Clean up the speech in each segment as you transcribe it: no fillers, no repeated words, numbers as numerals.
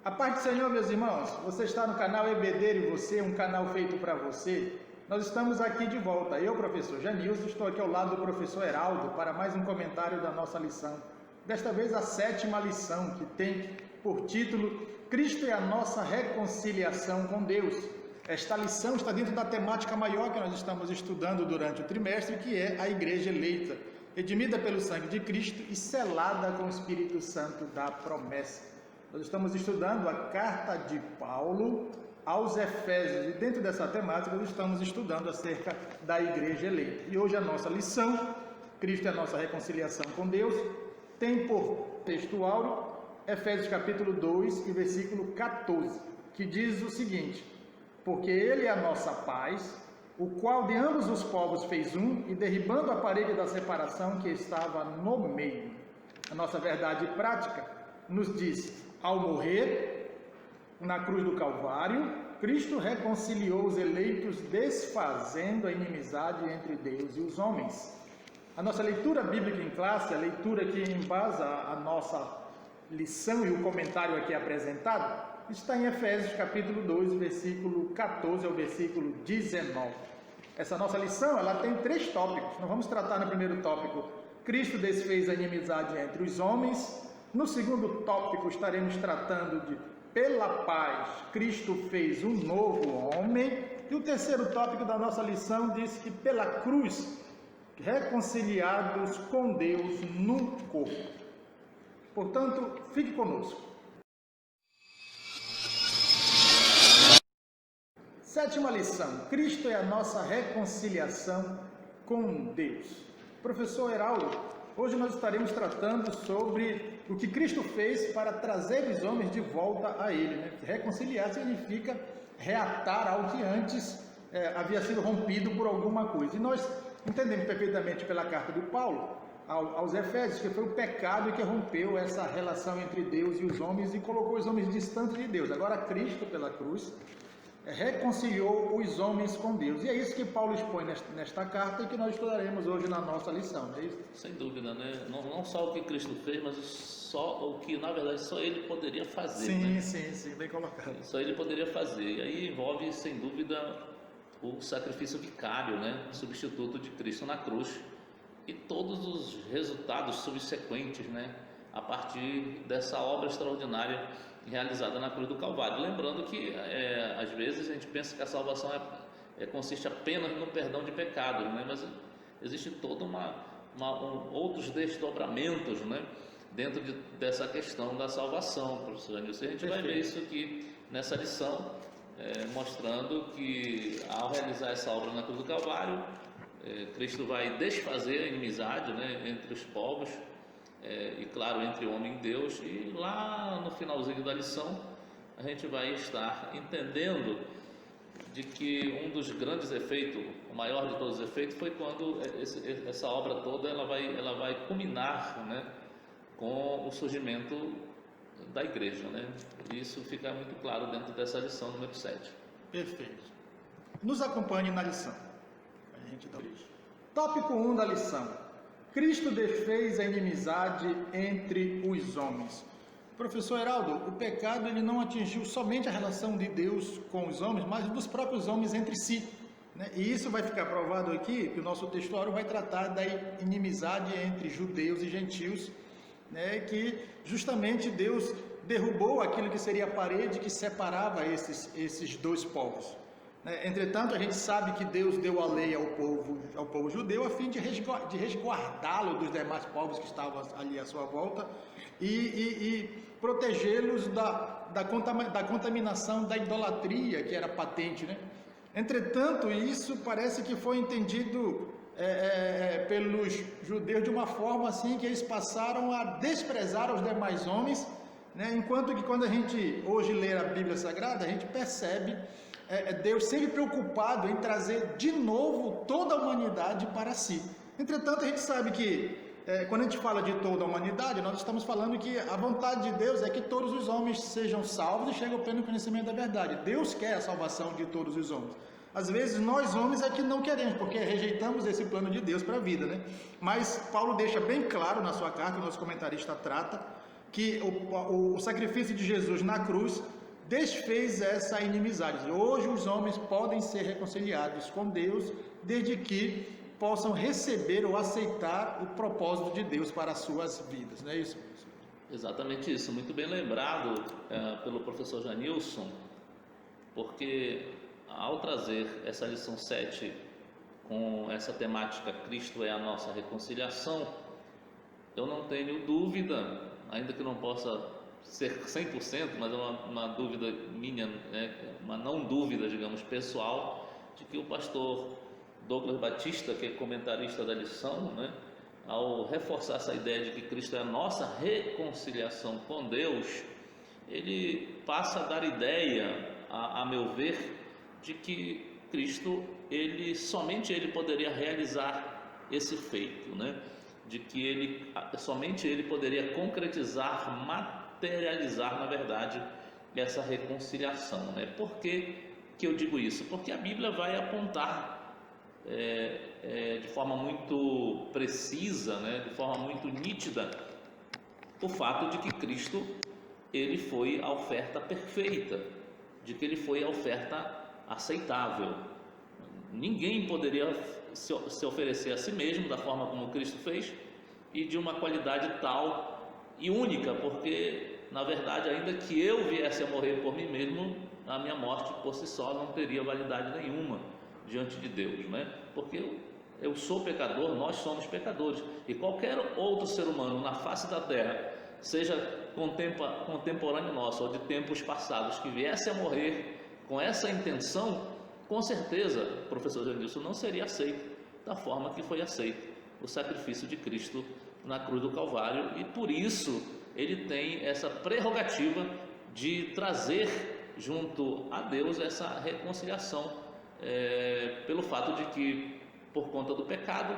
A paz do Senhor, meus irmãos. Você está no canal EBD e Você, um canal feito para você. Nós estamos aqui de volta. Eu, professor Janilson, estou aqui ao lado do professor Heraldo para mais um comentário da nossa lição. Desta vez a 7ª lição, que tem por título Cristo é a nossa reconciliação com Deus. Esta lição está dentro da temática maior que nós estamos estudando durante o trimestre, que é a Igreja eleita, redimida pelo sangue de Cristo e selada com o Espírito Santo da promessa. Nós estamos estudando a carta de Paulo aos Efésios e dentro dessa temática nós estamos estudando acerca da Igreja eleita. E hoje a nossa lição, Cristo é a nossa reconciliação com Deus, tem por texto áureo Efésios capítulo 2 e versículo 14, que diz o seguinte: porque Ele é a nossa paz, o qual de ambos os povos fez um, e derribando a parede da separação que estava no meio. A nossa verdade prática nos diz: ao morrer na cruz do Calvário, Cristo reconciliou os eleitos, desfazendo a inimizade entre Deus e os homens. A nossa leitura bíblica em classe, a leitura que embasa a nossa lição e o comentário aqui apresentado, está em Efésios capítulo 2, versículo 14 ao versículo 19. Essa nossa lição, ela tem 3 tópicos. Nós vamos tratar no primeiro tópico, Cristo desfez a inimizade entre os homens. No segundo tópico, estaremos tratando de pela paz, Cristo fez um novo homem. E o terceiro tópico da nossa lição diz que pela cruz, reconciliados com Deus no corpo. Portanto, fique conosco. 7ª lição, Cristo é a nossa reconciliação com Deus. Professor Heraldo, hoje nós estaremos tratando sobre o que Cristo fez para trazer os homens de volta a Ele. Reconciliar significa reatar algo que antes havia sido rompido por alguma coisa. E nós entendemos perfeitamente pela carta de Paulo aos Efésios que foi o pecado que rompeu essa relação entre Deus e os homens e colocou os homens distantes de Deus. Agora Cristo, pela cruz, reconciliou os homens com Deus. E é isso que Paulo expõe nesta carta e que nós estudaremos hoje na nossa lição, não é isso? Sem dúvida, né? Não só o que Cristo fez, mas só o que, na verdade, só Ele poderia fazer. Sim, né? sim, bem colocado. Só Ele poderia fazer. E aí envolve, sem dúvida, o sacrifício vicário, né? Substituto de Cristo na cruz. E todos os resultados subsequentes, né? A partir dessa obra extraordinária realizada na cruz do Calvário. Lembrando que, às vezes, a gente pensa que a salvação consiste apenas no perdão de pecados, né? Mas existe todo outros desdobramentos, né? Dentro dessa questão da salvação, professor Janilson. A gente vai ver isso aqui nessa lição, mostrando que, ao realizar essa obra na cruz do Calvário, Cristo vai desfazer a inimizade, né, entre os povos, e claro, entre homem e Deus. E lá no finalzinho da lição a gente vai estar entendendo de que um dos grandes efeitos, o maior de todos os efeitos, foi quando essa obra toda ela vai culminar, né, com o surgimento da igreja, né? Isso fica muito claro dentro dessa lição número 7. Perfeito. Nos acompanhe na lição. A gente dá origem. Tópico 1 da lição. Cristo desfez a inimizade entre os homens. Professor Heraldo, o pecado ele não atingiu somente a relação de Deus com os homens, mas dos próprios homens entre si, né? E isso vai ficar provado aqui, que o nosso textuário vai tratar da inimizade entre judeus e gentios, né? Que justamente Deus derrubou aquilo que seria a parede que separava esses dois povos. Entretanto, a gente sabe que Deus deu a lei ao povo judeu a fim de resguardá-lo dos demais povos que estavam ali à sua volta e protegê-los da contaminação da idolatria que era patente, né? Entretanto, isso parece que foi entendido pelos judeus de uma forma assim que eles passaram a desprezar os demais homens, né? Enquanto que quando a gente hoje lê a Bíblia Sagrada, a gente percebe Deus sempre preocupado em trazer de novo toda a humanidade para si. Entretanto, a gente sabe que quando a gente fala de toda a humanidade, nós estamos falando que a vontade de Deus é que todos os homens sejam salvos e cheguem ao pleno conhecimento da verdade. Deus quer a salvação de todos os homens. Às vezes nós homens é que não queremos, porque rejeitamos esse plano de Deus para a vida, né? Mas Paulo deixa bem claro na sua carta, o nosso comentarista trata, que o sacrifício de Jesus na cruz desfez essa inimizade. Hoje os homens podem ser reconciliados com Deus, desde que possam receber ou aceitar o propósito de Deus para as suas vidas. Não é isso, professor? Exatamente isso, muito bem lembrado pelo professor Janilson, porque ao trazer essa lição 7 com essa temática Cristo é a nossa reconciliação, eu não tenho dúvida, ainda que não possa ser 100%, mas é uma dúvida minha, né, uma não dúvida, digamos, pessoal, de que o pastor Douglas Batista, que é comentarista da lição, né, ao reforçar essa ideia de que Cristo é a nossa reconciliação com Deus, ele passa a dar ideia, a meu ver, de que Cristo, somente ele poderia realizar esse feito, né? De que somente ele poderia concretizar, materializar, na verdade, essa reconciliação, né? Por que eu digo isso? Porque a Bíblia vai apontar de forma muito precisa, né? De forma muito nítida, o fato de que Cristo, ele foi a oferta perfeita, de que ele foi a oferta aceitável. Ninguém poderia se oferecer a si mesmo da forma como Cristo fez e de uma qualidade tal e única, porque na verdade, ainda que eu viesse a morrer por mim mesmo, a minha morte por si só não teria validade nenhuma diante de Deus, né? Porque eu sou pecador, nós somos pecadores, e qualquer outro ser humano na face da terra, seja contemporâneo nosso ou de tempos passados, que viesse a morrer com essa intenção, com certeza, professor Janilson, não seria aceito da forma que foi aceito o sacrifício de Cristo na cruz do Calvário, e por isso ele tem essa prerrogativa de trazer junto a Deus essa reconciliação, pelo fato de que, por conta do pecado,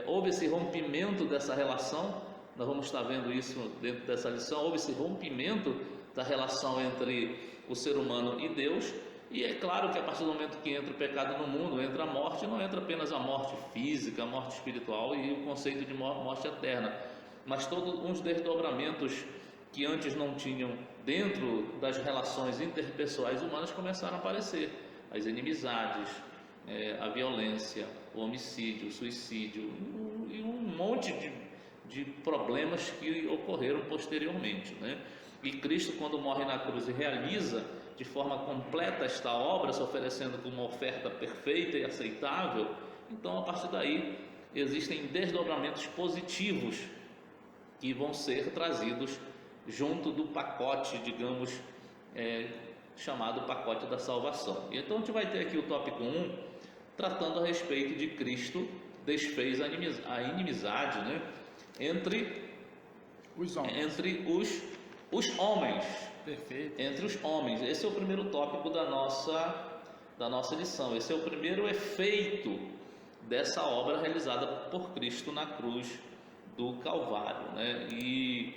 houve esse rompimento dessa relação. Nós vamos estar vendo isso dentro dessa lição. Houve esse rompimento da relação entre o ser humano e Deus, e é claro que a partir do momento que entra o pecado no mundo, entra a morte, não entra apenas a morte física, a morte espiritual e o conceito de morte eterna, mas todos os desdobramentos que antes não tinham dentro das relações interpessoais humanas começaram a aparecer, as inimizades, a violência, o homicídio, o suicídio e um monte de problemas que ocorreram posteriormente, né? E Cristo, quando morre na cruz e realiza de forma completa esta obra, se oferecendo como uma oferta perfeita e aceitável, então a partir daí existem desdobramentos positivos que vão ser trazidos junto do pacote, digamos, chamado pacote da salvação. E então a gente vai ter aqui o tópico 1, tratando a respeito de Cristo desfez a inimizade, né, entre os homens. Perfeito. Entre os homens. Esse é o primeiro tópico da nossa lição. Esse é o primeiro efeito dessa obra realizada por Cristo na cruz do Calvário, né? E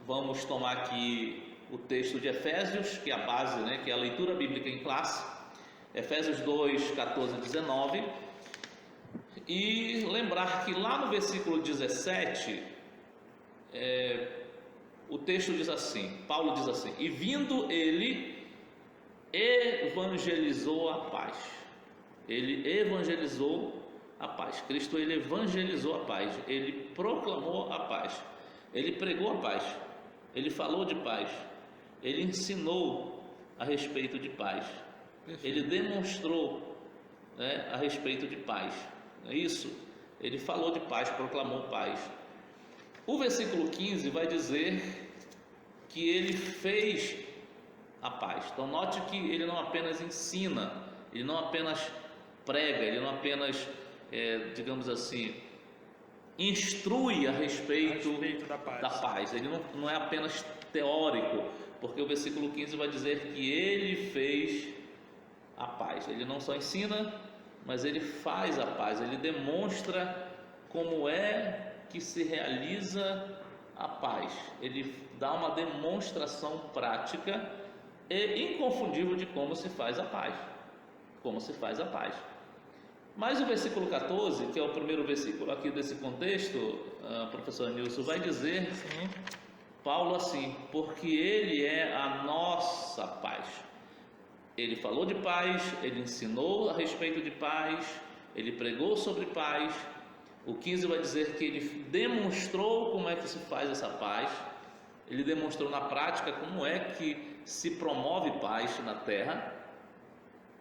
vamos tomar aqui o texto de Efésios, que é a base, né, que é a leitura bíblica em classe, Efésios 2, 14 e 19, e lembrar que lá no versículo 17, o texto diz assim, Paulo diz assim: e vindo ele, evangelizou a paz. Ele evangelizou a paz. Cristo, ele evangelizou a paz. Ele proclamou a paz. Ele pregou a paz. Ele falou de paz. Ele ensinou a respeito de paz. Perfeito. Ele demonstrou, né, a respeito de paz. É isso? Ele falou de paz, proclamou paz. O versículo 15 vai dizer que ele fez a paz. Então note que ele não apenas ensina, ele não apenas prega, ele não apenas, digamos assim, instrui a respeito da paz. Ele não é apenas teórico, porque o versículo 15 vai dizer que ele fez a paz. Ele não só ensina, mas ele faz a paz, ele demonstra como é que se realiza a paz. Ele dá uma demonstração prática e inconfundível de como se faz a paz. Como se faz a paz. Mas o versículo 14, que é o primeiro versículo aqui desse contexto, professor Nilson, vai dizer Paulo assim, porque ele é a nossa paz. Ele falou de paz, ele ensinou a respeito de paz, ele pregou sobre paz. O 15 vai dizer que ele demonstrou como é que se faz essa paz, ele demonstrou na prática como é que se promove paz na terra.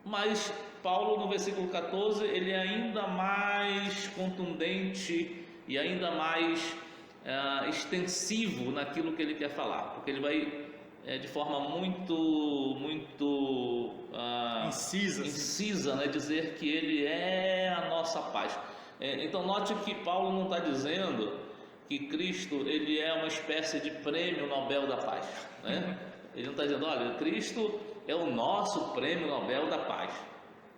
Mas Paulo, no versículo 14, ele é ainda mais contundente e ainda mais extensivo naquilo que ele quer falar, porque ele vai de forma muito incisa, né, dizer que ele é a nossa paz. Então note que Paulo não está dizendo que Cristo ele é uma espécie de prêmio Nobel da paz, né? Ele não está dizendo, olha, Cristo é o nosso prêmio Nobel da paz.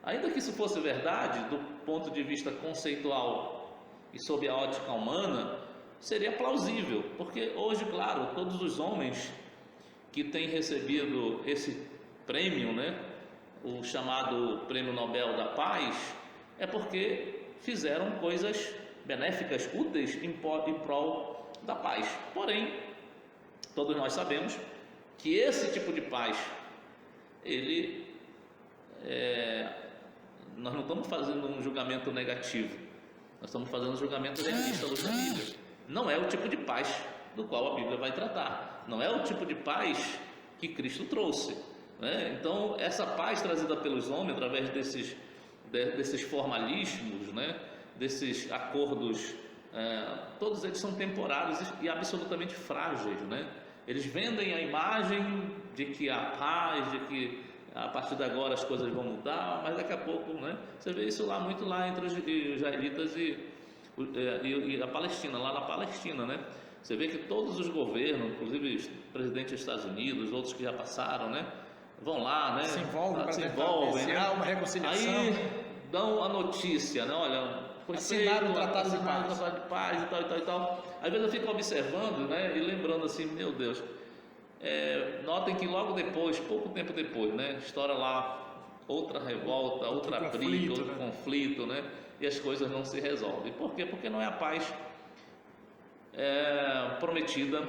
Ainda que isso fosse verdade, do ponto de vista conceitual e sob a ótica humana, seria plausível, porque hoje, claro, todos os homens que têm recebido esse prêmio, né, o chamado Prêmio Nobel da Paz, é porque fizeram coisas benéficas, úteis em prol da paz. Porém, todos nós sabemos que esse tipo de paz, nós não estamos fazendo um julgamento negativo, nós estamos fazendo um julgamento realista da Bíblia. Não é o tipo de paz do qual a Bíblia vai tratar, não é o tipo de paz que Cristo trouxe, né? Então, essa paz trazida pelos homens através desses formalismos, né? Desses acordos, todos eles são temporários e absolutamente frágeis, né? Eles vendem a imagem de que há paz, de que a partir de agora as coisas vão mudar, mas daqui a pouco, né? Você vê isso muito lá entre os israelitas e a Palestina, lá na Palestina, né? Você vê que todos os governos, inclusive o presidente dos Estados Unidos, outros que já passaram, né? Vão lá, né? Se envolvem para né? uma reconciliação. Aí dão a notícia, né? Olha, foi assinaram um tratado de paz e tal. Às vezes eu fico observando, né? E lembrando assim, meu Deus, notem que logo depois, pouco tempo depois, né? Estoura lá outra revolta, outra briga, outro conflito, né? E as coisas não se resolvem. Por quê? Porque não é a paz prometida,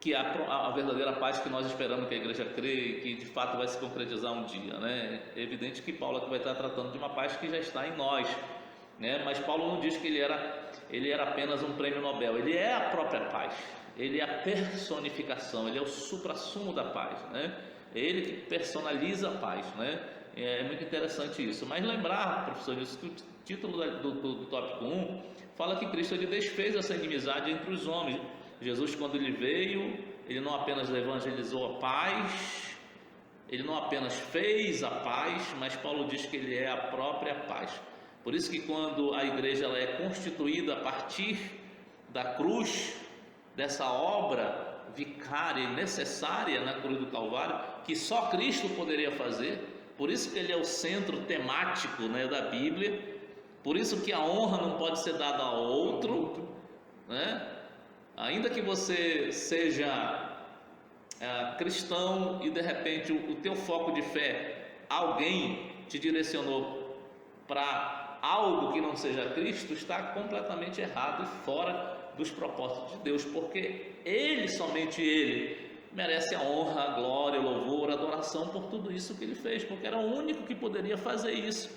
que é a verdadeira paz que nós esperamos que a igreja crê e que de fato vai se concretizar um dia, né? É evidente que Paulo aqui vai estar tratando de uma paz que já está em nós, né? Mas Paulo não diz que ele era apenas um prêmio Nobel, ele é a própria paz, ele é a personificação, ele é o suprassumo da paz, né? É ele que personaliza a paz, né? É muito interessante isso. Mas lembrar, professor, isso que o título do tópico 1 fala que Cristo ele desfez essa inimizade entre os homens. Jesus, quando ele veio, ele não apenas evangelizou a paz, ele não apenas fez a paz, mas Paulo diz que ele é a própria paz. Por isso que quando a igreja ela é constituída a partir da cruz, dessa obra vicária e necessária na cruz do Calvário, que só Cristo poderia fazer, por isso que ele é o centro temático, né, da Bíblia, por isso que a honra não pode ser dada a outro, né? Ainda que você seja cristão e de repente o teu foco de fé, alguém te direcionou para algo que não seja Cristo, está completamente errado e fora dos propósitos de Deus, porque Ele, somente Ele, merece a honra, a glória, o louvor, a adoração por tudo isso que Ele fez, porque era o único que poderia fazer isso,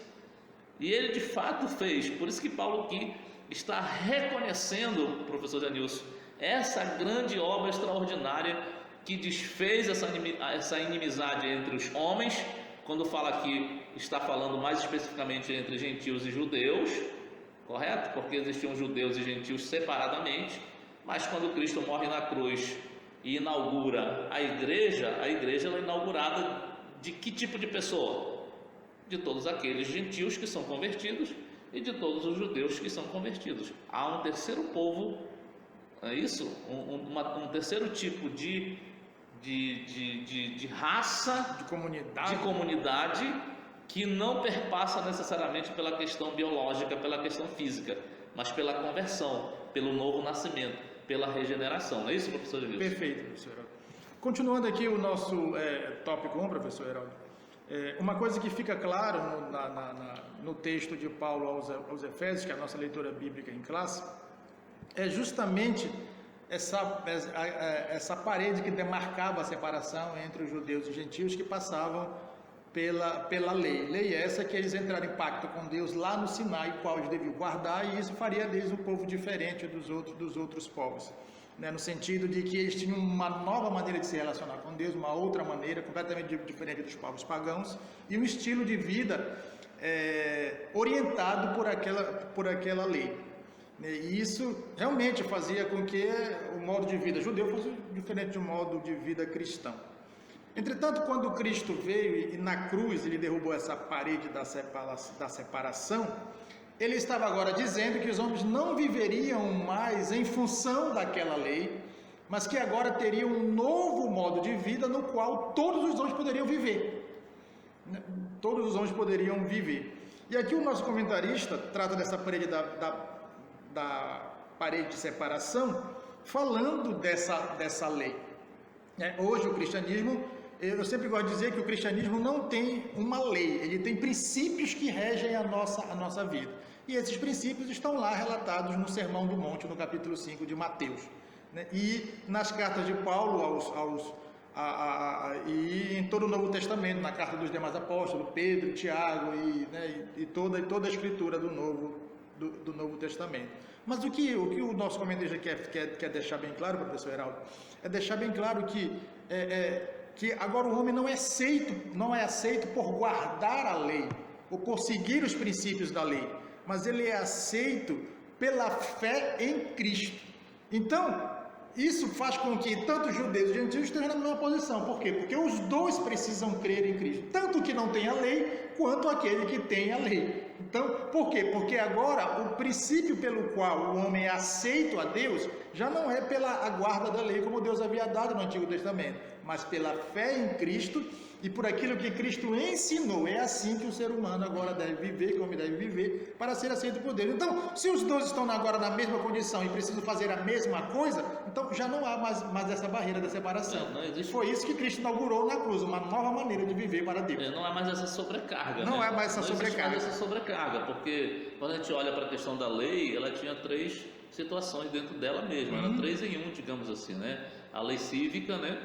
e Ele de fato fez. Por isso que Paulo aqui está reconhecendo, professor Janilson, essa grande obra extraordinária que desfez essa inimizade entre os homens. Quando fala aqui, está falando mais especificamente entre gentios e judeus, correto? Porque existiam judeus e gentios separadamente, mas quando Cristo morre na cruz e inaugura a igreja ela é inaugurada de que tipo de pessoa? De todos aqueles gentios que são convertidos e de todos os judeus que são convertidos. Há um terceiro povo, é isso? Um terceiro tipo de raça, de comunidade que não perpassa necessariamente pela questão biológica, pela questão física, mas pela conversão, pelo novo nascimento, pela regeneração. Não é isso, professor Janilson? Perfeito, professor Heraldo. Continuando aqui o nosso tópico 1, professor Heraldo, uma coisa que fica claro no texto de Paulo aos Efésios, que é a nossa leitura bíblica em classe, é justamente essa parede que demarcava a separação entre os judeus e os gentios que passavam pela lei. Lei essa que eles entraram em pacto com Deus lá no Sinai, o qual eles deviam guardar, e isso faria deles um povo diferente dos outros povos, né? No sentido de que eles tinham uma nova maneira de se relacionar com Deus, uma outra maneira completamente diferente dos povos pagãos, e um estilo de vida orientado por aquela lei. E isso realmente fazia com que o modo de vida judeu fosse diferente do modo de vida cristão. Entretanto, quando Cristo veio e na cruz ele derrubou essa parede da separação, ele estava agora dizendo que os homens não viveriam mais em função daquela lei, mas que agora teriam um novo modo de vida no qual todos os homens poderiam viver. Todos os homens poderiam viver. E aqui o nosso comentarista trata dessa parede da parede de separação, falando dessa lei. Hoje o cristianismo, eu sempre gosto de dizer que o cristianismo não tem uma lei, ele tem princípios que regem a nossa vida. E esses princípios estão lá relatados no Sermão do Monte, no capítulo 5 de Mateus, né? E nas cartas de Paulo e em todo o Novo Testamento, na carta dos demais apóstolos, Pedro, Tiago e toda a escritura do Novo Testamento. Mas o que o nosso comentarista quer deixar bem claro, professor Heraldo, é deixar bem claro que agora o homem não é aceito por guardar a lei, ou por seguir os princípios da lei, mas ele é aceito pela fé em Cristo. Então, isso faz com que tanto os judeus e os gentios estejam na mesma posição. Por quê? Porque os dois precisam crer em Cristo, tanto que não tem a lei, quanto aquele que tem a lei. Então, por quê? Porque agora o princípio pelo qual o homem é aceito a Deus já não é pela guarda da lei, como Deus havia dado no Antigo Testamento, mas pela fé em Cristo e por aquilo que Cristo ensinou. É assim que o ser humano agora deve viver, que o homem deve viver, para ser aceito por Deus. Então, se os dois estão agora na mesma condição e precisam fazer a mesma coisa, então já não há mais essa barreira da separação. Não existe... Foi isso que Cristo inaugurou na cruz, uma nova maneira de viver para Deus. Não há mais essa sobrecarga. Não há mais essa sobrecarga. Não existe mais essa sobrecarga, porque quando a gente olha para a questão da lei, ela tinha 3 situações dentro dela mesma, eram 3 em 1, digamos assim, né? A lei cívica, né?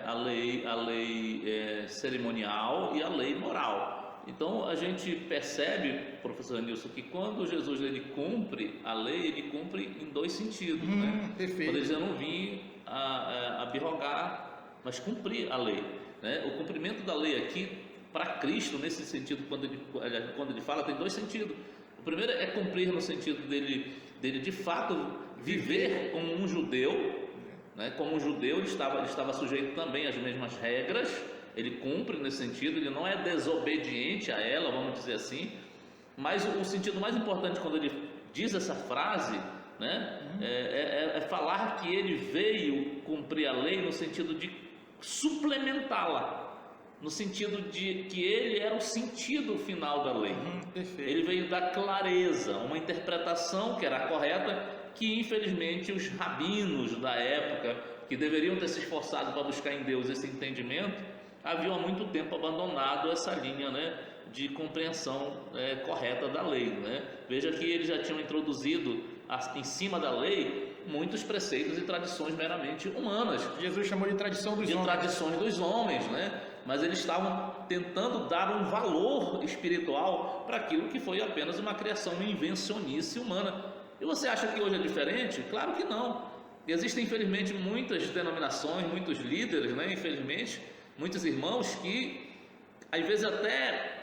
A lei cerimonial e a lei moral. Então a gente percebe, professor Nilson, que quando Jesus ele cumpre a lei, ele cumpre em 2 sentidos, né? Perfeito. Quando ele diz, eu não vim abrogar, mas cumprir a lei, né? O cumprimento da lei aqui para Cristo, nesse sentido, quando ele fala, tem 2 sentidos. O primeiro é cumprir no sentido dele de fato viver como um judeu, né? Como um judeu, ele estava sujeito também às mesmas regras, ele cumpre nesse sentido, ele não é desobediente a ela, vamos dizer assim. Mas o sentido mais importante quando ele diz essa frase, né? É falar que ele veio cumprir a lei no sentido de suplementá-la, no sentido de que ele era o sentido final da lei. Ele veio dar clareza, uma interpretação que era correta, que infelizmente os rabinos da época, que deveriam ter se esforçado para buscar em Deus esse entendimento, haviam há muito tempo abandonado essa linha, né, de compreensão correta da lei, né? Veja que eles já tinham introduzido em cima da lei muitos preceitos e tradições meramente humanas. Jesus chamou de tradição dos homens. Tradições dos homens, né? Mas eles estavam tentando dar um valor espiritual para aquilo que foi apenas uma criação, uma invencionice humana. E você acha que hoje é diferente? Claro que não. Existem, infelizmente, muitas denominações, muitos líderes, né? Infelizmente, muitos irmãos que, às vezes até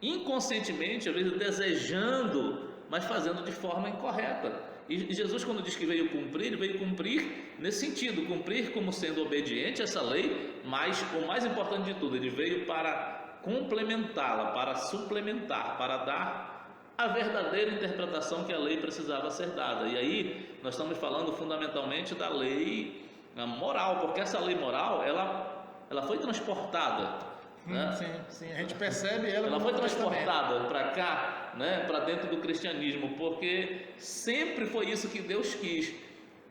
inconscientemente, às vezes desejando, mas fazendo de forma incorreta. E Jesus, quando diz que veio cumprir, ele veio cumprir nesse sentido, cumprir como sendo obediente a essa lei, mas o mais importante de tudo, ele veio para complementá-la, para suplementar, para dar a verdadeira interpretação que a lei precisava ser dada. E aí nós estamos falando fundamentalmente da lei moral, porque essa lei moral, ela foi transportada. Né? Sim, a gente percebe ela foi transportada para cá, né, para dentro do cristianismo, porque sempre foi isso que Deus quis.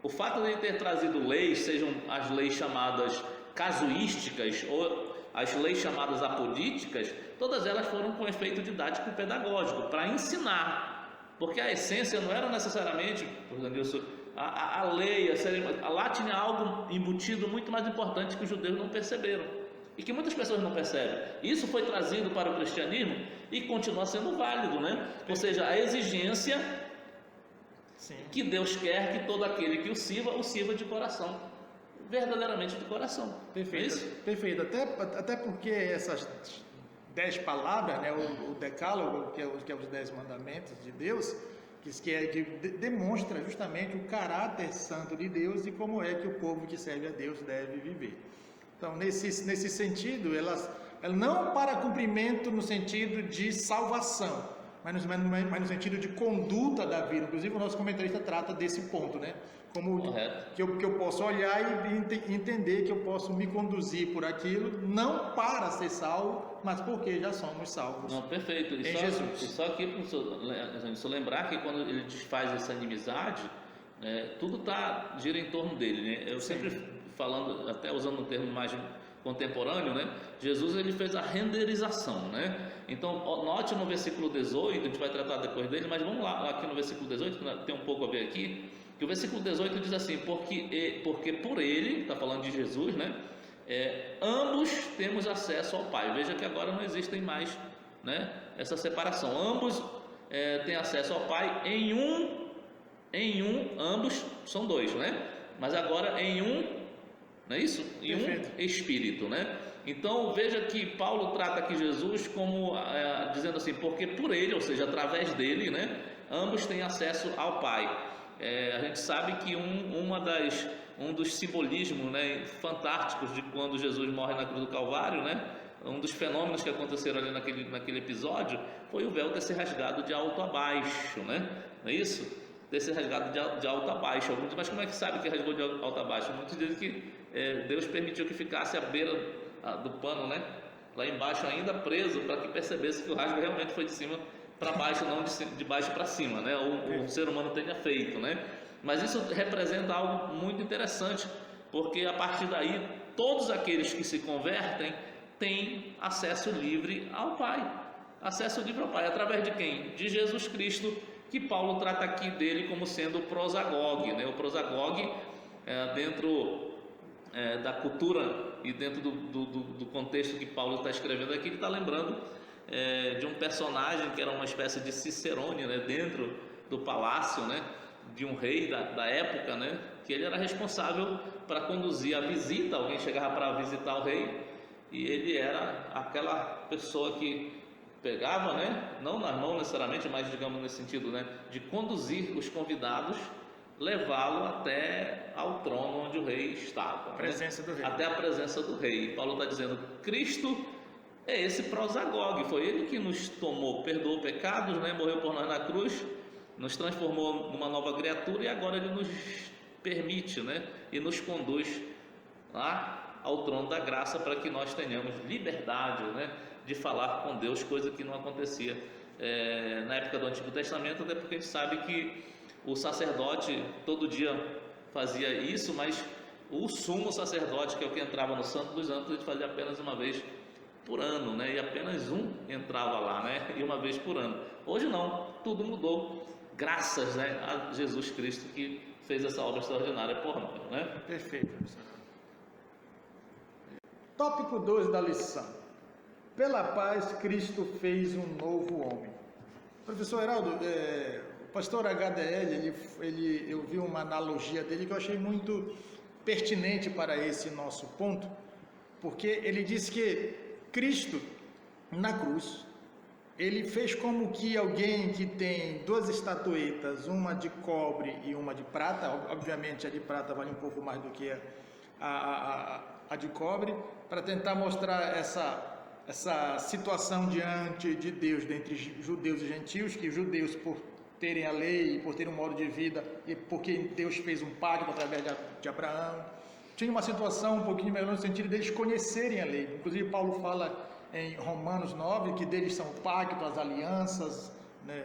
O fato de ele ter trazido leis, sejam as leis chamadas casuísticas ou as leis chamadas apodíticas, todas elas foram com efeito didático e pedagógico, para ensinar, porque a essência não era necessariamente, a lei, a cerimônia. Lá tinha algo embutido muito mais importante que os judeus não perceberam e que muitas pessoas não percebem. Isso foi trazido para o cristianismo e continua sendo válido, né? Ou seja, a exigência que Deus quer que todo aquele que o sirva de coração, verdadeiramente de coração. Perfeito, perfeito. Até porque essas 10 palavras, né, o decálogo, que é os 10 mandamentos de Deus, que demonstra justamente o caráter santo de Deus e como é que o povo que serve a Deus deve viver. Então, nesse sentido, elas não para cumprimento no sentido de salvação, mas no sentido de conduta da vida. Inclusive, o nosso comentarista trata desse ponto, né? Como que eu posso olhar e entender que eu posso me conduzir por aquilo, não para ser salvo, mas porque já somos salvos. Não, perfeito. Em Jesus. E só aqui, para o senhor lembrar que quando ele desfaz essa inimizade, tudo gira em torno dele, né? Eu sempre falando, até usando um termo mais contemporâneo, né? Jesus, ele fez a renderização, né? Então, note no versículo 18, a gente vai tratar depois dele, mas vamos lá, aqui no versículo 18, que tem um pouco a ver aqui, que o versículo 18 diz assim: porque por ele, está falando de Jesus, né? Ambos temos acesso ao Pai. Veja que agora não existem mais, né, essa separação. Ambos têm acesso ao Pai em um, ambos são dois, né? Mas agora em um, não é isso? Em um Espírito, né? Então veja que Paulo trata aqui Jesus como dizendo assim, porque por ele, ou seja, através dele, né, ambos têm acesso ao Pai. A gente sabe que um dos simbolismos, né, fantásticos de quando Jesus morre na cruz do Calvário, né, um dos fenômenos que aconteceram ali naquele episódio foi o véu ter se rasgado de alto a baixo, né? Não é isso? Ter se rasgado de alto a baixo. Mas como é que sabe que rasgou de alto a baixo? Muitos dizem que Deus permitiu que ficasse à beira do pano, né, lá embaixo ainda preso, para que percebesse que o rasgo realmente foi de cima para baixo, não de baixo para cima, né? O ser humano tenha feito, né? Mas isso representa algo muito interessante, porque a partir daí todos aqueles que se convertem têm acesso livre ao Pai. Acesso livre ao Pai, através de quem? De Jesus Cristo, que Paulo trata aqui dele como sendo o prosagogue, né? O prosagogue, dentro da cultura e dentro do contexto que Paulo está escrevendo aqui, ele está lembrando de um personagem que era uma espécie de cicerone, né, dentro do palácio, né, de um rei da época, né, que ele era responsável para conduzir a visita. Alguém chegava para visitar o rei e ele era aquela pessoa que pegava, né, não nas mãos necessariamente, mas digamos nesse sentido, né, de conduzir os convidados, levá-lo até ao trono onde o rei estava, Presença do rei. até a presença do rei. Paulo está dizendo: Cristo é esse prosagogue, foi ele que nos tomou, perdoou pecados, né? Morreu por nós na cruz, nos transformou numa nova criatura e agora ele nos permite, né, e nos conduz lá ao trono da graça para que nós tenhamos liberdade, né, de falar com Deus, coisa que não acontecia na época do Antigo Testamento, até porque a gente sabe que o sacerdote todo dia fazia isso, mas o sumo sacerdote, que é o que entrava no Santo dos Santos, ele fazia apenas uma vez por ano, né? E apenas um entrava lá, né? E uma vez por ano. Hoje não, tudo mudou, graças, né, a Jesus Cristo, que fez essa obra extraordinária por nós, né? Perfeito. Tópico 2 da lição: pela paz Cristo fez um novo homem. Professor Heraldo, o pastor HDL, eu vi uma analogia dele que eu achei muito pertinente para esse nosso ponto, porque ele diz que Cristo, na cruz, ele fez como que alguém que tem duas estatuetas, uma de cobre e uma de prata. Obviamente a de prata vale um pouco mais do que a de cobre, para tentar mostrar essa situação diante de Deus, dentre judeus e gentios, que os judeus, por terem a lei, por terem um modo de vida, e porque Deus fez um pacto através de Abraão, tinha uma situação um pouquinho melhor no sentido deles conhecerem a lei. Inclusive Paulo fala em Romanos 9 que deles são o pacto, as alianças, né?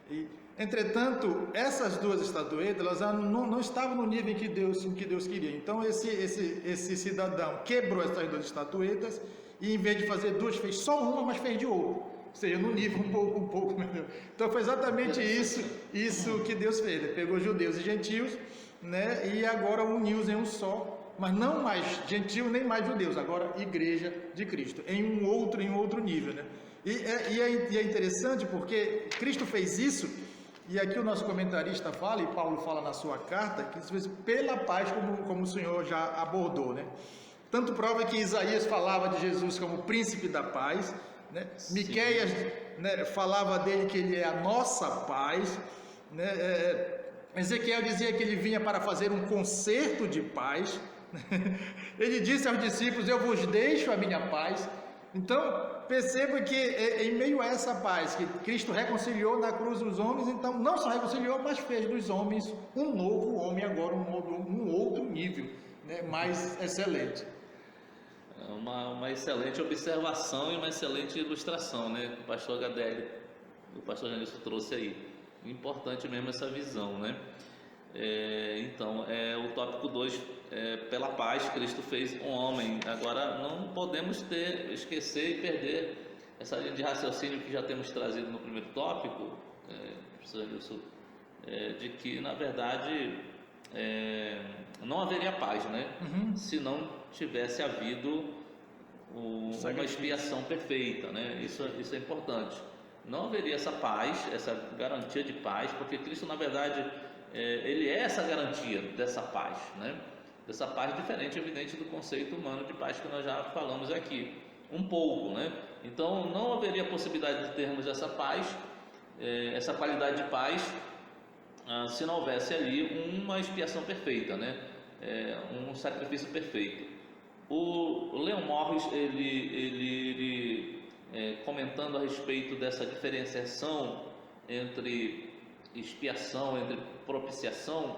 E, entretanto, essas duas estatuetas, elas não estavam no nível em que Deus queria. Então esse cidadão quebrou essas duas estatuetas e, em vez de fazer duas, fez só uma, mas fez de ouro. Ou seja, no nível um pouco melhor. Então foi exatamente isso que Deus fez. Ele pegou judeus e gentios né? E agora uniu-os em um só, mas não mais gentil nem mais judeus, agora igreja de Cristo, em um outro nível, né? E é interessante porque Cristo fez isso, e aqui o nosso comentarista fala, e Paulo fala na sua carta, que isso fez pela paz, como o Senhor já abordou, né? Tanto prova que Isaías falava de Jesus como príncipe da paz, né? Miqueias, né, falava dele que ele é a nossa paz, né? Ezequiel dizia que ele vinha para fazer um concerto de paz. Ele disse aos discípulos: eu vos deixo a minha paz. Então perceba que em meio a essa paz que Cristo reconciliou na cruz dos homens, então não só reconciliou, mas fez dos homens um novo homem, agora um outro nível, né, mais excelente. Uma excelente observação e uma excelente ilustração, né? O pastor Gadelli, o pastor Janilson trouxe aí. Importante mesmo essa visão, né? Então, o tópico 2, pela paz Cristo fez um homem. Agora, não podemos esquecer e perder essa linha de raciocínio que já temos trazido no primeiro tópico, professor Janilson, de que, na verdade, não haveria paz, né? Se não tivesse havido uma expiação perfeita, né? Isso é importante. Não haveria essa paz, essa garantia de paz, porque Cristo, na verdade, ele é essa garantia dessa paz, né? Dessa paz diferente, evidente, do conceito humano de paz que nós já falamos aqui, um pouco, né? Então, não haveria possibilidade de termos essa paz, essa qualidade de paz, se não houvesse ali uma expiação perfeita, né? Um sacrifício perfeito. O Leon Morris, ele comentando a respeito dessa diferenciação entre expiação, entre propiciação,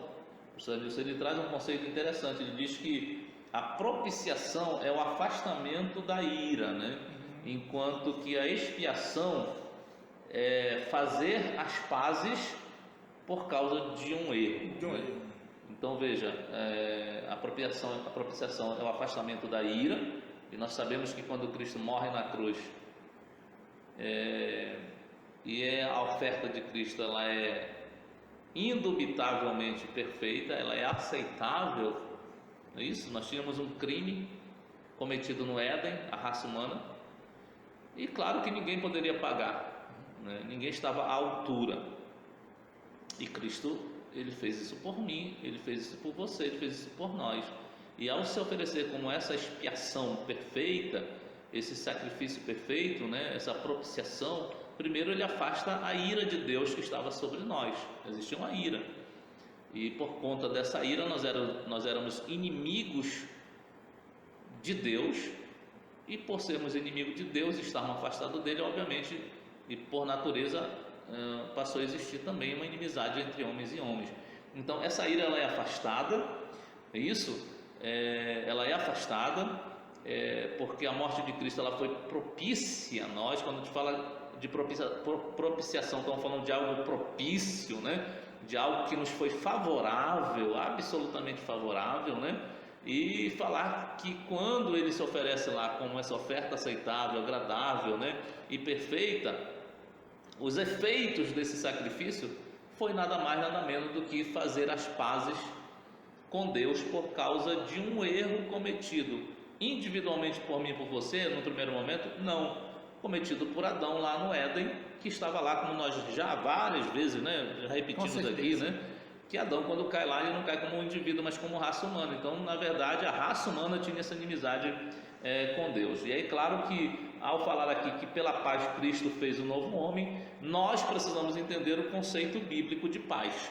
ele traz um conceito interessante. Ele diz que a propiciação é o afastamento da ira, né? Enquanto que a expiação é fazer as pazes por causa de um erro, né? Então veja, a propiciação é o afastamento da ira, e nós sabemos que quando Cristo morre na cruz, a oferta de Cristo, ela é indubitavelmente perfeita, ela é aceitável, não é isso? Nós tínhamos um crime cometido no Éden, a raça humana, e claro que ninguém poderia pagar, né? Ninguém estava à altura, e Cristo, ele fez isso por mim, ele fez isso por você, ele fez isso por nós, e ao se oferecer como essa expiação perfeita, esse sacrifício perfeito, né, essa propiciação, primeiro ele afasta a ira de Deus que estava sobre nós. Existia uma ira, e por conta dessa ira nós éramos inimigos de Deus, e por sermos inimigos de Deus e estarmos afastados dele, obviamente, e por natureza passou a existir também uma inimizade entre homens e homens. Então essa ira, ela é afastada, ela é afastada, porque a morte de Cristo, ela foi propícia a nós. Quando a gente fala de propiciação, estamos falando de algo propício, né? De algo que nos foi favorável, absolutamente favorável, né? E falar que quando ele se oferece lá como essa oferta aceitável, agradável, né? E perfeita, os efeitos desse sacrifício foi nada mais, nada menos do que fazer as pazes com Deus por causa de um erro cometido individualmente por mim e por você, no primeiro momento, não, cometido por Adão lá no Éden, que estava lá, como nós já várias vezes, né, já repetimos aqui, né, que Adão, quando cai lá, ele não cai como um indivíduo, mas como raça humana. Então, na verdade, a raça humana tinha essa inimizade com Deus. E aí, claro que, ao falar aqui que pela paz Cristo fez um novo homem, nós precisamos entender o conceito bíblico de paz.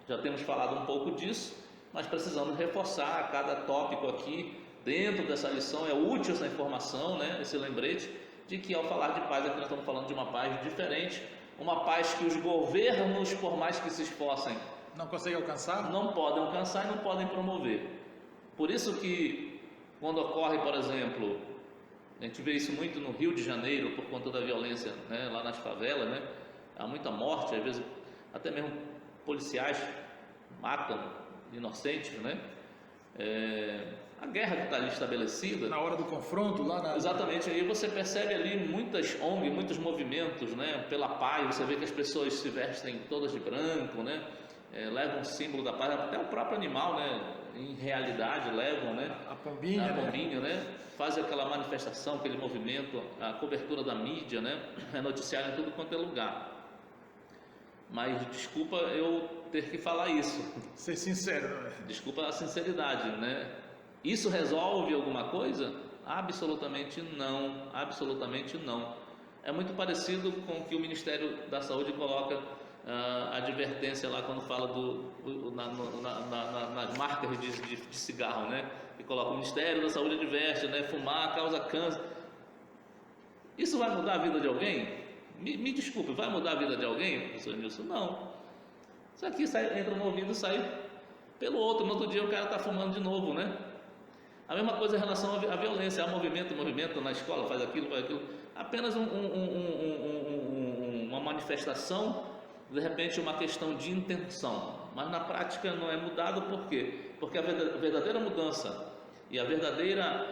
Já temos falado um pouco disso, mas precisamos reforçar a cada tópico aqui. Dentro dessa lição é útil essa informação, né? Esse lembrete de que, ao falar de paz, aqui nós estamos falando de uma paz diferente, uma paz que os governos, por mais que se esforcem, não conseguem alcançar? Não podem alcançar e não podem promover. Por isso que, quando ocorre, por exemplo, a gente vê isso muito no Rio de Janeiro, por conta da violência, né? Lá nas favelas, né? Há muita morte, às vezes até mesmo policiais matam inocentes, né? A guerra que está ali estabelecida, na hora do confronto lá exatamente, aí você percebe ali muitas ONG, muitos movimentos, né, pela paz. Você vê que as pessoas se vestem todas de branco, né, levam um símbolo da paz, até o próprio animal, né? Em realidade levam, né? A pombinha, né? Fazem aquela manifestação, aquele movimento, a cobertura da mídia, né? É noticiário em tudo quanto é lugar. Mas desculpa eu ter que falar isso. Ser sincero, né? Desculpa a sinceridade, né? Isso resolve alguma coisa? Absolutamente não, absolutamente não. É muito parecido com o que o Ministério da Saúde coloca a advertência lá quando fala nas marcas de cigarro, né? E coloca o Ministério da Saúde adverte, né? Fumar causa câncer. Isso vai mudar a vida de alguém? Me desculpe, vai mudar a vida de alguém, professor Nilson? Não. Isso aqui entra no ouvido e sai pelo outro. No outro dia o cara está fumando de novo, né? A mesma coisa em relação à violência. Há movimento na escola, faz aquilo. Apenas uma manifestação, de repente uma questão de intenção. Mas na prática não é mudado, por quê? Porque a verdadeira mudança e a verdadeira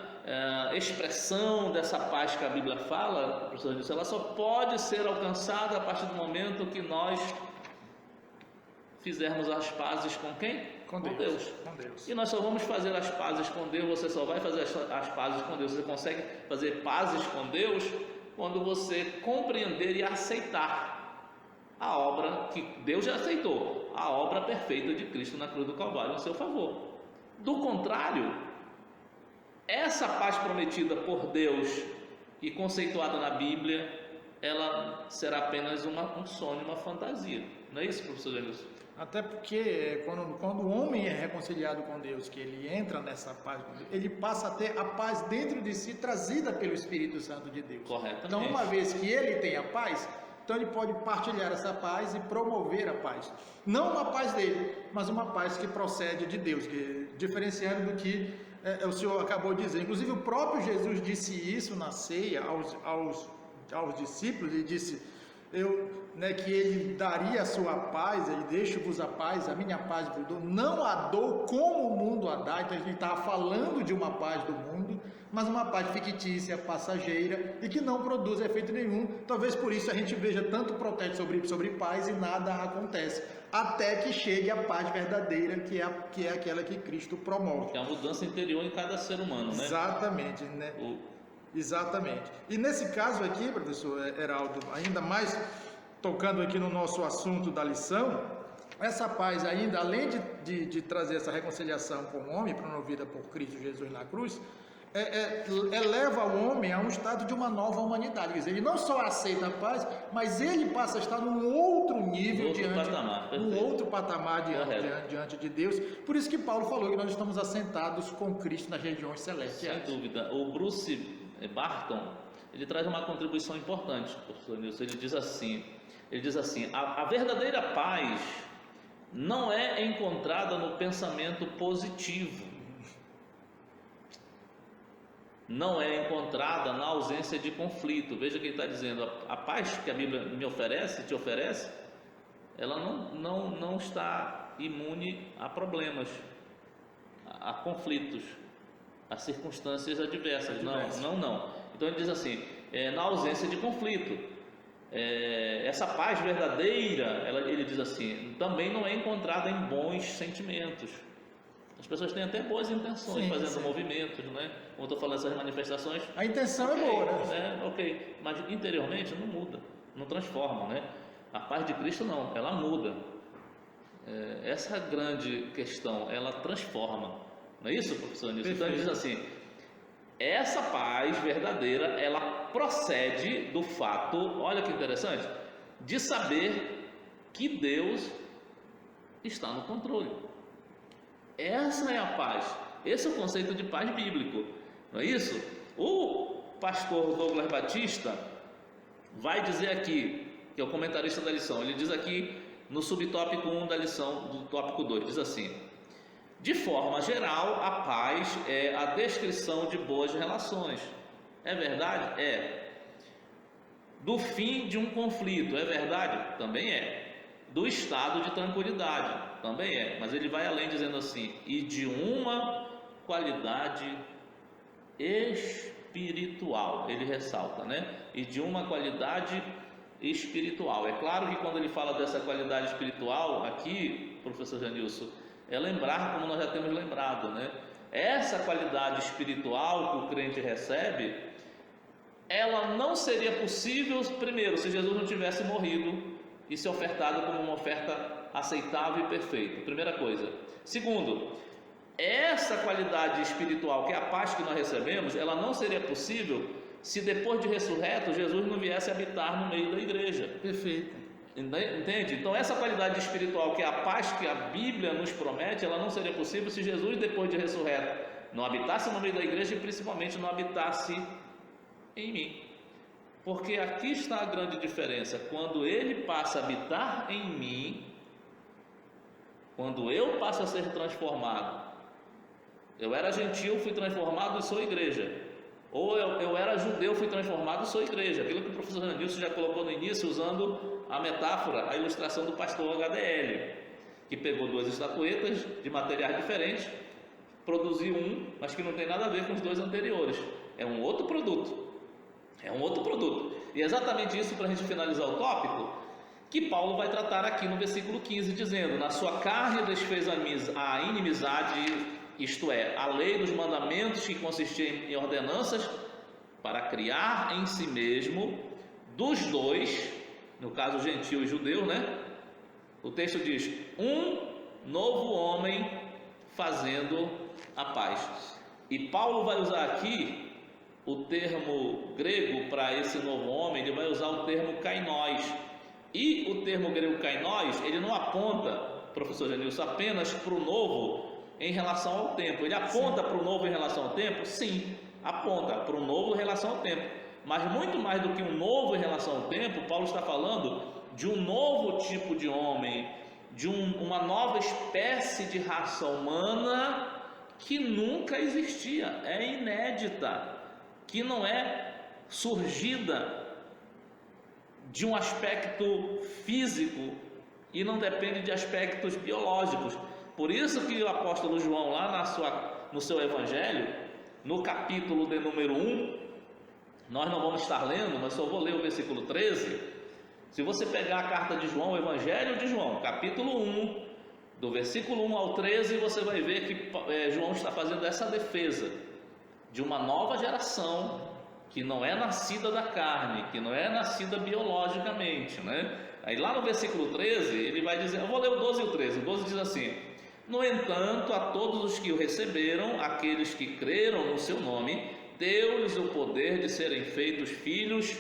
expressão dessa paz que a Bíblia fala, professor Nilson, ela só pode ser alcançada a partir do momento que nós fizermos as pazes com quem? Com Deus. Com Deus. E nós só vamos fazer as pazes com Deus, você só vai fazer as pazes com Deus, você consegue fazer pazes com Deus quando você compreender e aceitar a obra que Deus já aceitou, a obra perfeita de Cristo na cruz do Calvário em seu favor. Do contrário, essa paz prometida por Deus e conceituada na Bíblia, ela será apenas um sonho, uma fantasia. Não é isso, professor Janilson? Até porque quando o homem é reconciliado com Deus, que ele entra nessa paz, ele passa a ter a paz dentro de si, trazida pelo Espírito Santo de Deus. Corretamente. Então, uma vez que ele tem a paz, então ele pode partilhar essa paz e promover a paz. Não uma paz dele, mas uma paz que procede de Deus, diferenciando do que o senhor acabou de dizer. Inclusive o próprio Jesus disse isso na ceia aos discípulos, ele disse que ele daria a sua paz, ele deixa-vos a paz, a minha paz vos dou, não a dou como o mundo a dá. Então ele estava falando de uma paz do mundo, mas uma paz fictícia, passageira e que não produz efeito nenhum. Talvez por isso a gente veja tanto protesto sobre paz e nada acontece, até que chegue a paz verdadeira, que é aquela que Cristo promove. Que é a mudança interior em cada ser humano, né? Exatamente, né? Exatamente. E nesse caso aqui, professor Heraldo, ainda mais tocando aqui no nosso assunto da lição, essa paz ainda, além de trazer essa reconciliação com o homem, promovida por Cristo Jesus na cruz, eleva o homem a um estado de uma nova humanidade. Quer dizer, ele não só aceita a paz, mas ele passa a estar num outro nível, outro patamar diante de Deus. Por isso que Paulo falou que nós estamos assentados com Cristo nas regiões celestiais. Sem dúvida. O Bruce Barton, ele traz uma contribuição importante, professor Nilson. Ele diz assim, a verdadeira paz não é encontrada no pensamento positivo, não é encontrada na ausência de conflito. Veja que ele está dizendo, a paz que a Bíblia te oferece, ela não está imune a problemas, a conflitos, a circunstâncias adversas. Não. Então ele diz assim, na ausência de conflito, essa paz verdadeira, ele diz assim, também não é encontrada em bons sentimentos. As pessoas têm até boas intenções fazendo movimentos, né? Como eu estou falando essas manifestações, a intenção é boa, né? Ok, mas interiormente não muda, não transforma, né? A paz de Cristo não, ela muda. Essa grande questão, ela transforma. Não é isso, professor Nilson? Então ele diz assim, essa paz verdadeira, ela procede do fato, olha que interessante, de saber que Deus está no controle. Essa é a paz. Esse é o conceito de paz bíblico, não é isso? O pastor Douglas Batista vai dizer aqui, que é o comentarista da lição, ele diz aqui no subtópico 1 da lição, do tópico 2, diz assim: de forma geral, a paz é a descrição de boas relações. É verdade? É. Do fim de um conflito. É verdade? Também é. Do estado de tranquilidade. Também é. Mas ele vai além dizendo assim, e de uma qualidade espiritual. Ele ressalta, né? E de uma qualidade espiritual. É claro que quando ele fala dessa qualidade espiritual, aqui, professor Janilson, é lembrar como nós já temos lembrado, né? Essa qualidade espiritual que o crente recebe, ela não seria possível, primeiro, se Jesus não tivesse morrido e se ofertado como uma oferta aceitável e perfeita. Primeira coisa. Segundo, essa qualidade espiritual, que é a paz que nós recebemos, ela não seria possível se depois de ressurreto Jesus não viesse habitar no meio da igreja. Perfeito. Entende? Então essa qualidade espiritual, que é a paz que a Bíblia nos promete, ela não seria possível se Jesus depois de ressurreto não habitasse no meio da igreja e principalmente não habitasse em mim. Porque aqui está a grande diferença. Quando ele passa a habitar em mim, quando eu passo a ser transformado, eu era gentil, fui transformado e sou igreja. Ou eu era judeu, fui transformado e sou igreja. Aquilo que o professor Nilson já colocou no início, usando a metáfora, a ilustração do pastor HDL, que pegou duas estatuetas de materiais diferentes, produziu um, mas que não tem nada a ver com os dois anteriores. É um outro produto. É um outro produto. E é exatamente isso, para a gente finalizar o tópico, que Paulo vai tratar aqui no versículo 15, dizendo: na sua carne desfez a inimizade, isto é, a lei dos mandamentos, que consistia em ordenanças, para criar em si mesmo dos dois, no caso gentil e judeu, né? O texto diz: um novo homem fazendo a paz. E Paulo vai usar aqui o termo grego para esse novo homem, ele vai usar o termo kainós. E o termo grego kainós, ele não aponta, professor Janilson, apenas para o novo em relação ao tempo. Ele aponta para o novo em relação ao tempo? Sim, aponta para o novo em relação ao tempo. Mas muito mais do que um novo em relação ao tempo, Paulo está falando de um novo tipo de homem, de uma nova espécie de raça humana que nunca existia, é inédita, que não é surgida de um aspecto físico e não depende de aspectos biológicos. Por isso que o apóstolo João, lá no seu evangelho, no capítulo de número 1, nós não vamos estar lendo, mas só vou ler o versículo 13. Se você pegar a carta de João, o evangelho de João, capítulo 1, do versículo 1 ao 13, você vai ver que João está fazendo essa defesa de uma nova geração que não é nascida da carne, que não é nascida biologicamente, né? Aí lá no versículo 13, ele vai dizer, eu vou ler o 12 e o 13, o 12 diz assim: no entanto, a todos os que o receberam, aqueles que creram no seu nome, deu-lhes o poder de serem feitos filhos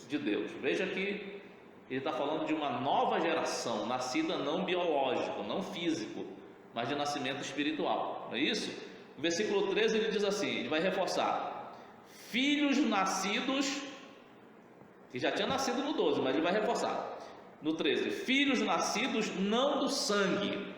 de Deus. Veja que ele está falando de uma nova geração, nascida não biológico, não físico, mas de nascimento espiritual, não é isso? No versículo 13 ele diz assim, ele vai reforçar: filhos nascidos, que já tinha nascido no 12, mas ele vai reforçar no 13, filhos nascidos não do sangue.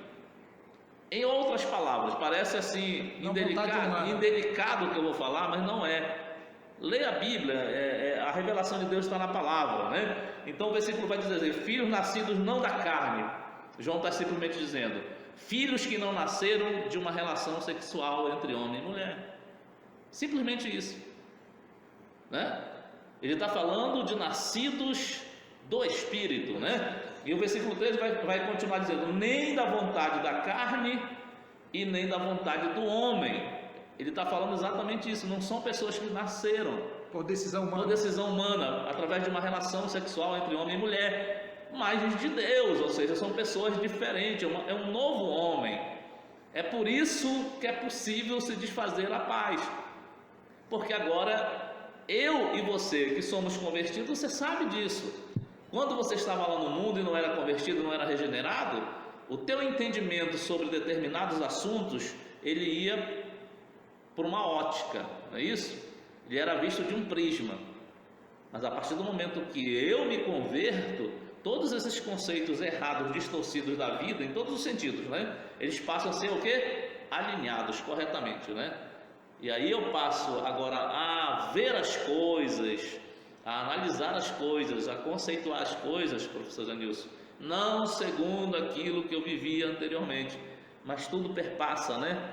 Em outras palavras, parece assim indelicado o que eu vou falar, mas não é. Leia a Bíblia, a revelação de Deus está na palavra, né? Então o versículo vai dizer, filhos nascidos não da carne. João está simplesmente dizendo, filhos que não nasceram de uma relação sexual entre homem e mulher. Simplesmente isso, né? Ele está falando de nascidos do Espírito, né? E o versículo 13 vai continuar dizendo, nem da vontade da carne e nem da vontade do homem. Ele está falando exatamente isso, não são pessoas que nasceram por decisão humana, através de uma relação sexual entre homem e mulher, mas de Deus, ou seja, são pessoas diferentes, é um novo homem. É por isso que é possível se desfazer a paz, porque agora eu e você que somos convertidos, você sabe disso. Quando você estava lá no mundo e não era convertido, não era regenerado, o teu entendimento sobre determinados assuntos, ele ia por uma ótica, não é isso? Ele era visto de um prisma. Mas a partir do momento que eu me converto, todos esses conceitos errados, distorcidos da vida, em todos os sentidos, né? Eles passam a ser o quê? Alinhados corretamente, né? E aí eu passo agora a ver as coisas, a analisar as coisas, a conceituar as coisas, professor Janilson, não segundo aquilo que eu vivia anteriormente, mas tudo perpassa, né?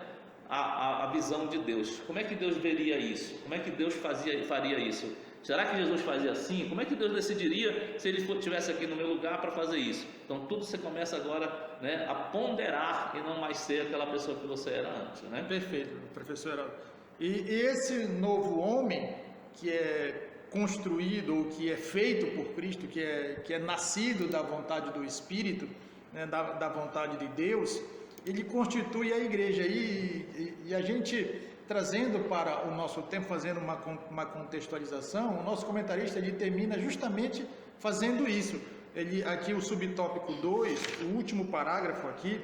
A visão de Deus. Como é que Deus veria isso? Como é que Deus faria isso? Será que Jesus fazia assim? Como é que Deus decidiria se ele estivesse aqui no meu lugar para fazer isso? Então tudo você começa agora, né, a ponderar e não mais ser aquela pessoa que você era antes, né? Perfeito, professor Heraldo. E esse novo homem que é construído ou que é feito por Cristo, que é nascido da vontade do Espírito, né, da vontade de Deus, ele constitui a igreja. E a gente, trazendo para o nosso tempo, fazendo uma contextualização, o nosso comentarista ele termina justamente fazendo isso. Aqui o subtópico 2, o último parágrafo aqui,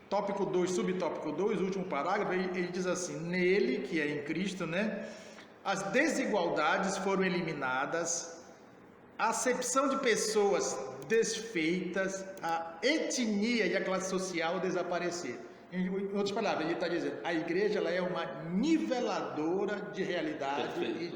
tópico 2, subtópico 2, o último parágrafo, ele diz assim: nele, que é em Cristo, né, as desigualdades foram eliminadas, a acepção de pessoas desfeitas, a etnia e a classe social desaparecer. Em outras palavras, ele está dizendo, a igreja ela é uma niveladora de realidade e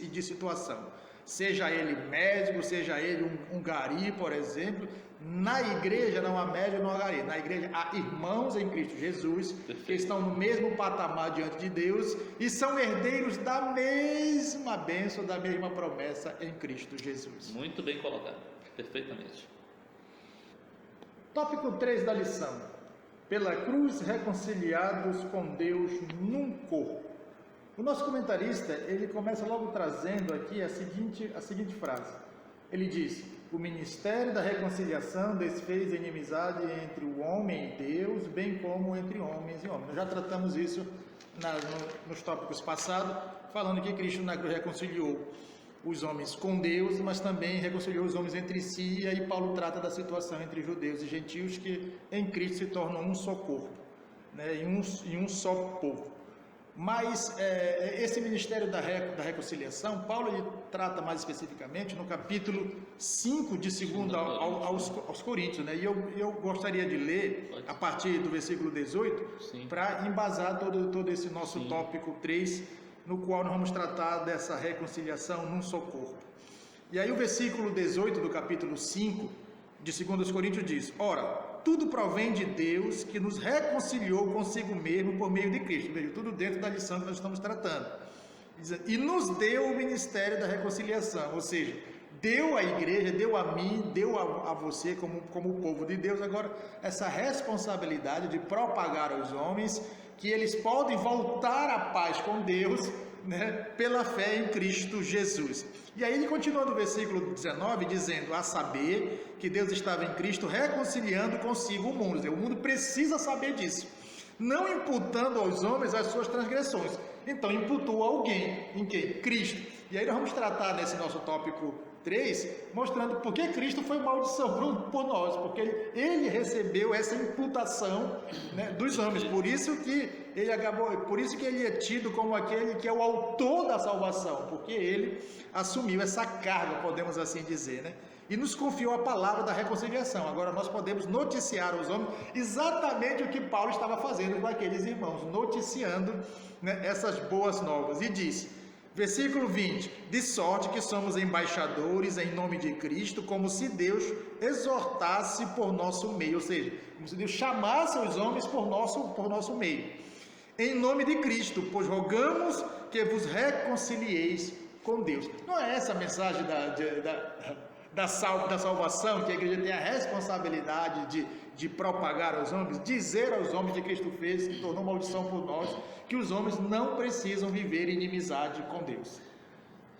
de situação. Seja ele médico, seja ele um gari, por exemplo, na igreja não há médico, não há gari. Na igreja há irmãos em Cristo Jesus, que estão no mesmo patamar diante de Deus e são herdeiros da mesma bênção, da mesma promessa em Cristo Jesus. Muito bem colocado, perfeitamente. Tópico 3 da lição. Pela cruz reconciliados com Deus num corpo. O nosso comentarista, ele começa logo trazendo aqui a seguinte frase. Ele diz: o ministério da reconciliação desfez a inimizade entre o homem e Deus, bem como entre homens e homens. Nós já tratamos isso nos tópicos passados, falando que Cristo na cruz reconciliou os homens com Deus, mas também reconciliou os homens entre si, e aí Paulo trata da situação entre judeus e gentios, que em Cristo se tornam um só corpo, né, e um só povo. Mas esse ministério da reconciliação, Paulo ele trata mais especificamente no capítulo 5 de 2 aos Coríntios, né? E eu gostaria de ler a partir do versículo 18 para embasar todo esse nosso tópico 3, no qual nós vamos tratar dessa reconciliação num só corpo. E aí o versículo 18 do capítulo 5 de 2 Coríntios diz: ora, tudo provém de Deus, que nos reconciliou consigo mesmo por meio de Cristo. Veja, tudo dentro da lição que nós estamos tratando. E nos deu o ministério da reconciliação, ou seja, deu à igreja, deu a mim, deu a você como o povo de Deus, agora essa responsabilidade de propagar aos homens que eles podem voltar à paz com Deus, né, pela fé em Cristo Jesus. E aí ele continua no versículo 19 dizendo: a saber que Deus estava em Cristo reconciliando consigo o mundo. O mundo precisa saber disso, não imputando aos homens as suas transgressões. Então imputou a alguém, em quem? Cristo. E aí nós vamos tratar nesse nosso tópico 3, mostrando por que Cristo foi maldição por nós, porque ele recebeu essa imputação, né, dos homens. Por isso que ele é tido como aquele que é o autor da salvação, porque ele assumiu essa carga, podemos assim dizer, né? E nos confiou a palavra da reconciliação. Agora nós podemos noticiar aos homens exatamente o que Paulo estava fazendo com aqueles irmãos, noticiando, né, essas boas novas. E disse, versículo 20: de sorte que somos embaixadores em nome de Cristo, como se Deus exortasse por nosso meio, ou seja, como se Deus chamasse os homens por nosso meio, em nome de Cristo, pois rogamos que vos reconcilieis com Deus. Não é essa a mensagem da salvação, que a igreja tem a responsabilidade de propagar aos homens, dizer aos homens que Cristo fez, que tornou maldição por nós, que os homens não precisam viver em inimizade com Deus.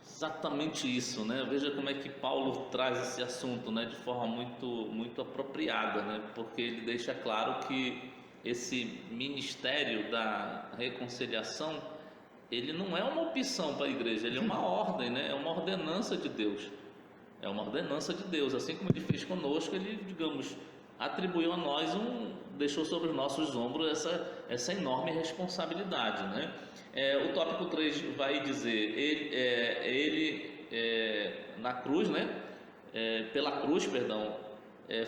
Exatamente isso, né? Veja como é que Paulo traz esse assunto, né, de forma muito apropriada, né? Porque ele deixa claro que esse ministério da reconciliação, ele não é uma opção para a igreja, ele é uma ordem, né? É uma ordenança de Deus. É uma ordenança de Deus, assim como ele fez conosco, ele, digamos, atribuiu a nós deixou sobre os nossos ombros essa enorme responsabilidade, né? O tópico 3 vai dizer, na cruz, né? Pela cruz, perdão,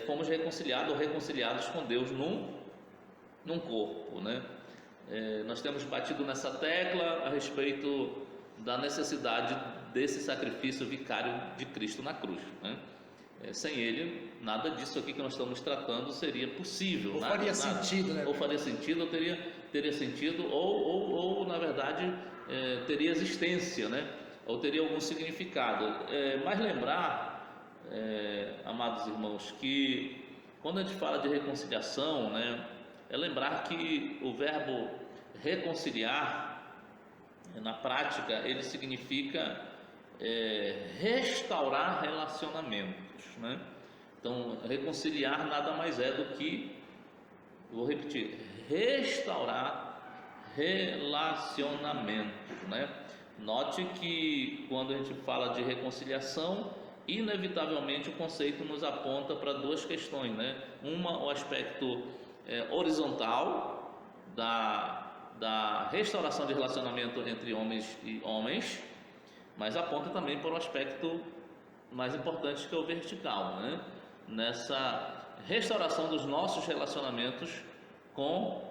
fomos reconciliados com Deus num corpo, né? Nós temos batido nessa tecla a respeito da necessidade desse sacrifício vicário de Cristo na cruz, né? Sem ele, nada disso aqui que nós estamos tratando seria possível. Ou faria sentido, né? Ou faria sentido, ou teria sentido, ou na verdade, teria existência, né? ou teria algum significado. Mas lembrar, amados irmãos, que quando a gente fala de reconciliação, né, é lembrar que o verbo reconciliar, na prática, ele significa restaurar relacionamentos, né? Então, reconciliar nada mais é do que, vou repetir, restaurar relacionamentos, né? Note que quando a gente fala de reconciliação, inevitavelmente o conceito nos aponta para duas questões, né? Uma, o aspecto horizontal da restauração de relacionamento entre homens e homens, mas aponta também para o aspecto mais importante, que é o vertical, né? Nessa restauração dos nossos relacionamentos com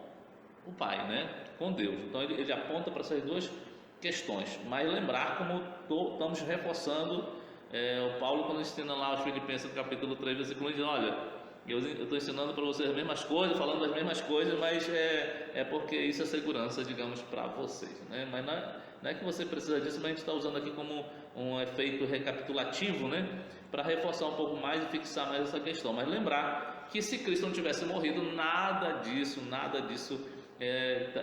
o Pai, né? Com Deus. Então ele aponta para essas duas questões, mas lembrar, como estamos reforçando, o Paulo, quando ensina lá aos Filipenses, no capítulo 3, versículo 1, diz: olha, eu estou ensinando para vocês as mesmas coisas, falando das mesmas coisas, mas porque isso é segurança, digamos, para vocês, né? Mas não é que você precisa disso, mas a gente está usando aqui como um efeito recapitulativo, né? Para reforçar um pouco mais e fixar mais essa questão. Mas lembrar que se Cristo não tivesse morrido, nada disso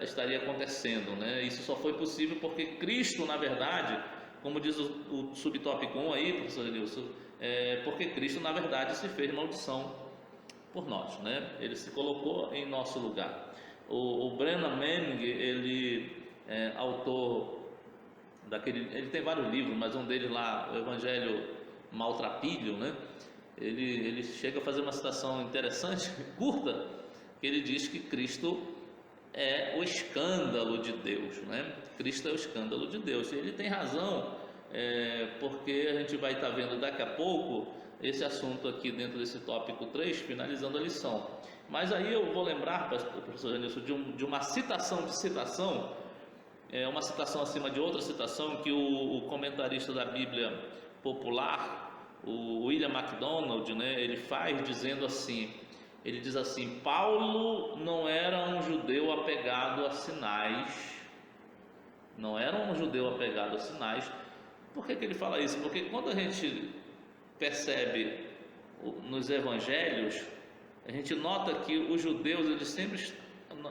estaria acontecendo, né? Isso só foi possível porque Cristo, na verdade, como diz o subtópico 1 aí, professor Nilson, porque Cristo, na verdade, se fez maldição por nós, né? Ele se colocou em nosso lugar. O Brennan Manning, ele é autor ele tem vários livros, mas um deles lá, o Evangelho Maltrapilho, né? Ele chega a fazer uma citação interessante, curta, que ele diz que Cristo é o escândalo de Deus, né? Cristo é o escândalo de Deus. E ele tem razão, porque a gente vai estar vendo daqui a pouco esse assunto aqui dentro desse tópico 3, finalizando a lição. Mas aí eu vou lembrar, professor Janilson, de uma citação de citação, uma citação acima de outra citação, que o comentarista da Bíblia Popular, o William MacDonald, né, ele faz dizendo assim, ele diz assim: Paulo não era um judeu apegado a sinais, não era um judeu apegado a sinais. Por que ele fala isso? Porque quando a gente percebe nos evangelhos, a gente nota que os judeus, eles sempre,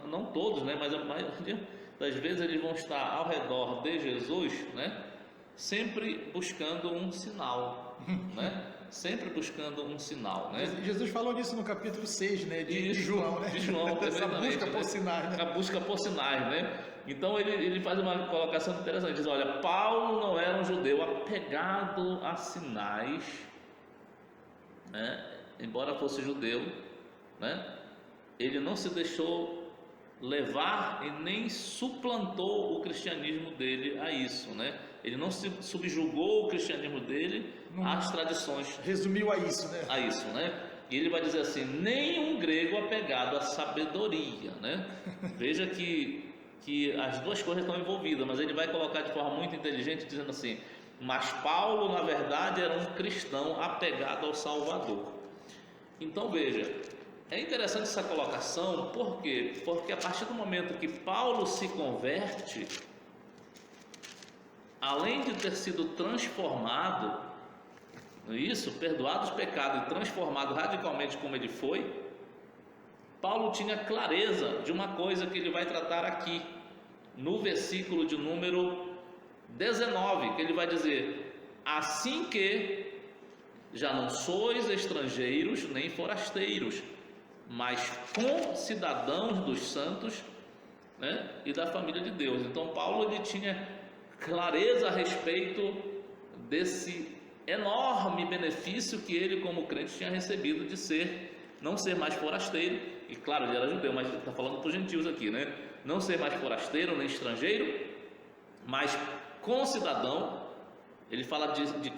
não todos, né, mas a maioria das vezes, eles vão estar ao redor de Jesus, né, sempre buscando um sinal, né? Sempre buscando um sinal, né? Jesus falou disso no capítulo 6, né? De João, né? De João, essa busca por sinais, né? A busca por sinais, né? Então ele faz uma colocação interessante, diz: olha, Paulo não era um judeu apegado a sinais, né? Embora fosse judeu, né? Ele não se deixou levar e nem suplantou o cristianismo dele a isso, né? Ele não se subjugou o cristianismo dele às tradições. Resumiu a isso, né? A isso, né? E ele vai dizer assim: nem um grego apegado à sabedoria, né? Veja que as duas coisas estão envolvidas, mas ele vai colocar de forma muito inteligente, dizendo assim: mas Paulo, na verdade, era um cristão apegado ao Salvador. Então veja, é interessante essa colocação, por quê? Porque a partir do momento que Paulo se converte, além de ter sido transformado, não é isso? Perdoado os pecados e transformado radicalmente como ele foi, Paulo tinha clareza de uma coisa que ele vai tratar aqui, no versículo de número 19, que ele vai dizer: assim que já não sois estrangeiros nem forasteiros, mas concidadãos dos santos, né, e da família de Deus. Então Paulo, ele tinha clareza a respeito desse enorme benefício que ele, como crente, tinha recebido de não ser mais forasteiro. E claro, ele era judeu, mas está falando para os gentios aqui, né? Não ser mais forasteiro nem estrangeiro, mas concidadão. Ele fala de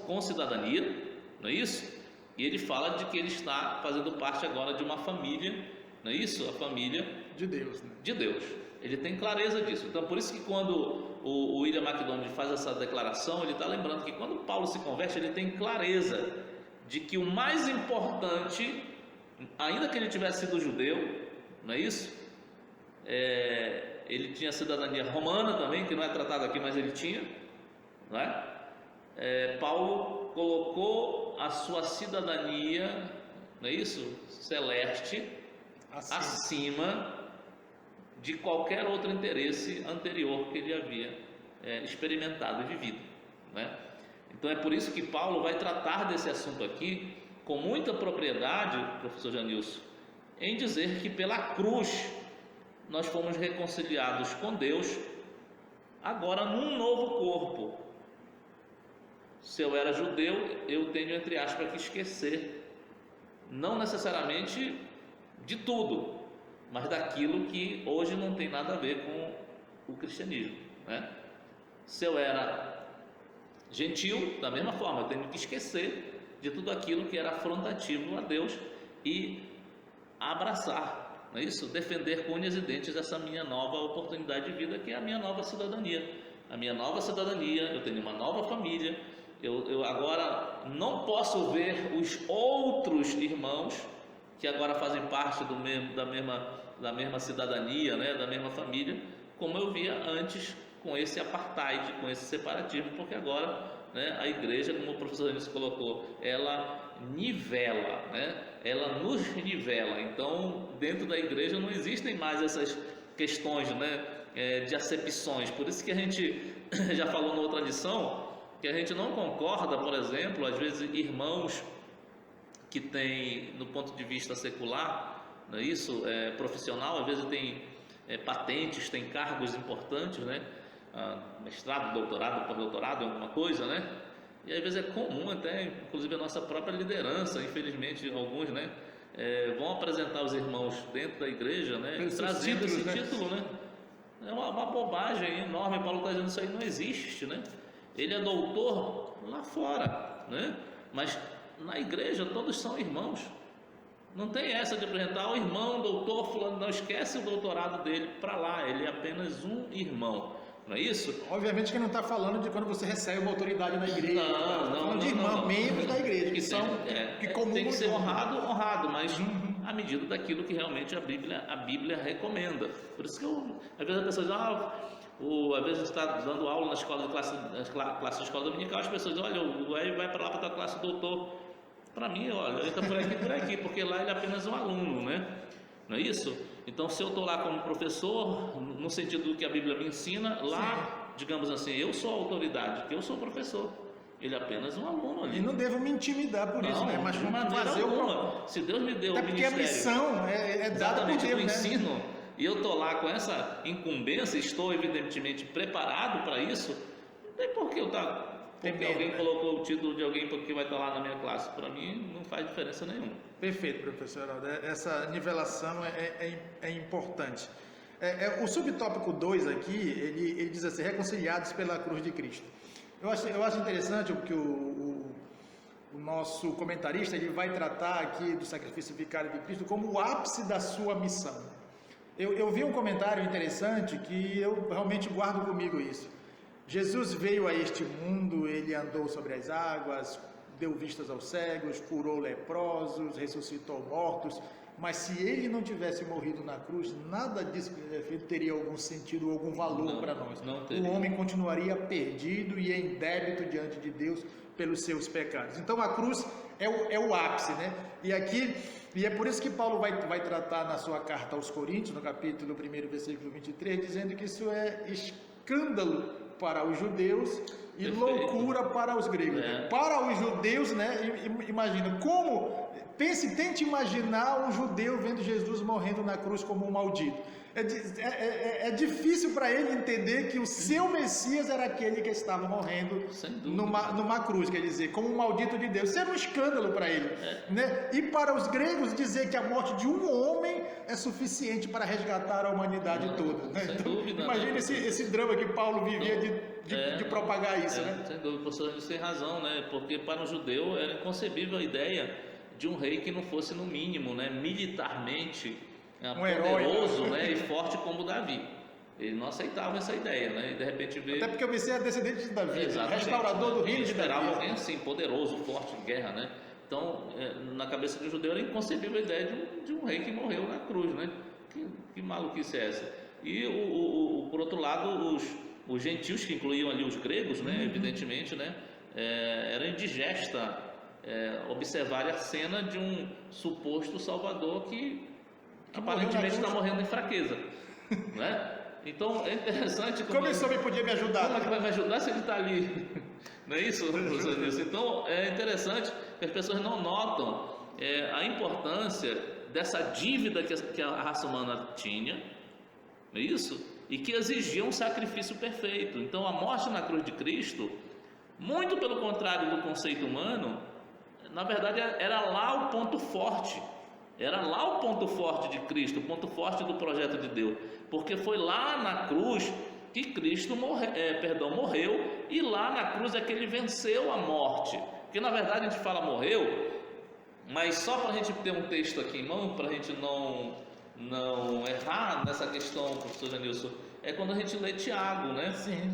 concidadania, não é isso? E ele fala de que ele está fazendo parte agora de uma família, não é isso? A família de Deus, né? De Deus. Ele tem clareza disso. Então, por isso que quando o William MacDonald faz essa declaração, ele está lembrando que quando Paulo se converte, ele tem clareza de que o mais importante, ainda que ele tivesse sido judeu, não é isso? Ele tinha cidadania romana também, que não é tratado aqui, mas ele tinha, não é? Paulo colocou a sua cidadania, não é isso? Celeste, acima de qualquer outro interesse anterior que ele havia experimentado e vivido, né? Então é por isso que Paulo vai tratar desse assunto aqui com muita propriedade, professor Janilson, em dizer que pela cruz nós fomos reconciliados com Deus, agora num novo corpo. Se eu era judeu, eu tenho, entre aspas, que esquecer, não necessariamente de tudo, mas daquilo que hoje não tem nada a ver com o cristianismo, né? Se eu era gentil, da mesma forma, eu tenho que esquecer de tudo aquilo que era afrontativo a Deus e abraçar, não é isso? Defender com unhas e dentes essa minha nova oportunidade de vida, que é a minha nova cidadania. A minha nova cidadania, eu tenho uma nova família, eu agora não posso ver os outros irmãos que agora fazem parte da mesma cidadania, né, da mesma família, como eu via antes, com esse apartheid, com esse separatismo, porque agora, né, a igreja, como o professor Anísio colocou, ela nivela, né, ela nos nivela. Então, dentro da igreja não existem mais essas questões, né, de acepções. Por isso que a gente já falou na outra lição, que a gente não concorda, por exemplo, às vezes irmãos que têm, no ponto de vista secular, não é isso, profissional, às vezes tem patentes, tem cargos importantes, né, mestrado, doutorado, pós-doutorado, alguma coisa, né, e às vezes é comum até, inclusive a nossa própria liderança, infelizmente alguns, né, vão apresentar os irmãos dentro da igreja, né, trazendo esse título, né, é uma bobagem enorme. Paulo está dizendo isso aí não existe, né? Ele é doutor lá fora, né? Mas na igreja todos são irmãos. Não tem essa de apresentar o irmão, doutor fulano, não esquece o doutorado dele para lá, ele é apenas um irmão, não é isso? Obviamente que não está falando de quando você recebe uma autoridade na igreja, não, de irmão, membros da igreja, que são que tem que ser honrado, mas à medida daquilo que realmente a Bíblia recomenda. Por isso que às vezes as pessoas às vezes está dando aula na escola classe de escola dominical, as pessoas olha, o Hélio vai para lá para a classe doutor. Para mim, olha, ele está por aqui, porque lá ele é apenas um aluno, né? Não é isso? Então, se eu estou lá como professor, no sentido do que a Bíblia me ensina, lá, digamos assim, eu sou a autoridade, porque eu sou professor. Ele é apenas um aluno ali. E não devo me intimidar por isso, né? Mas de maneira alguma. Se Deus me deu o ministério, porque a missão é dada por Deus, do ensino, e eu estou lá com essa incumbência, estou evidentemente preparado para isso, não tem por que eu estar... Porque alguém colocou o título de alguém porque vai estar lá na minha classe. Para mim não faz diferença nenhuma. Perfeito, professor Heraldo. Essa nivelação é importante. O subtópico 2 aqui, ele diz assim, reconciliados pela cruz de Cristo. Eu acho interessante que o nosso comentarista ele vai tratar aqui do sacrifício vicário de Cristo como o ápice da sua missão. Eu vi um comentário interessante que eu realmente guardo comigo isso. Jesus veio a este mundo, ele andou sobre as águas, deu vistas aos cegos, curou leprosos, ressuscitou mortos, mas se ele não tivesse morrido na cruz, nada disso que ele fez teria algum sentido, algum valor para nós. O homem continuaria perdido e em débito diante de Deus pelos seus pecados. Então a cruz é o ápice, né? E é por isso que Paulo vai tratar na sua carta aos Coríntios, no capítulo 1, versículo 23, dizendo que isso é escândalo para os judeus e loucura para os gregos. Para os judeus, né? Imagina tente imaginar um judeu vendo Jesus morrendo na cruz como um maldito. É difícil para ele entender que o seu Messias era aquele que estava morrendo numa cruz, quer dizer, como um maldito de Deus. Isso era um escândalo para ele, né? E para os gregos dizer que a morte de um homem é suficiente para resgatar a humanidade toda, né? Então, dúvida, imagina né? esse drama que Paulo vivia de propagar isso, né? Sem dúvida, o professor tem razão, né? Porque para um judeu era inconcebível a ideia de um rei que não fosse no mínimo, né, militarmente poderoso, herói, né, e forte como Davi. Ele não aceitava essa ideia, né? E de repente veio... Até porque o Messias é descendente de Davi, restaurador do reino de Davi. Esperava alguém assim, poderoso, forte, em guerra, né? Então, na cabeça do judeu era inconcebível a ideia de um rei que morreu na cruz, né? Que maluquice é essa? E por outro lado, os gentios, que incluíam ali os gregos, né, evidentemente, né, era indigesta observar a cena de um suposto salvador que aparentemente está morrendo em fraqueza, né? Então é interessante como esse homem podia me ajudar? Como é que vai me ajudar se ele está ali? Não é isso, professor Nilson? Então é interessante que as pessoas não notam a importância dessa dívida que a raça humana tinha, não é isso? E que exigia um sacrifício perfeito. Então a morte na cruz de Cristo, muito pelo contrário do conceito humano, na verdade era lá o ponto forte. Era lá o ponto forte de Cristo, o ponto forte do projeto de Deus, porque foi lá na cruz que Cristo morreu, e lá na cruz é que ele venceu a morte. Porque na verdade a gente fala morreu, mas só para a gente ter um texto aqui em mão, para a gente não errar nessa questão, professor Janilson, é quando a gente lê Tiago, né? Sim.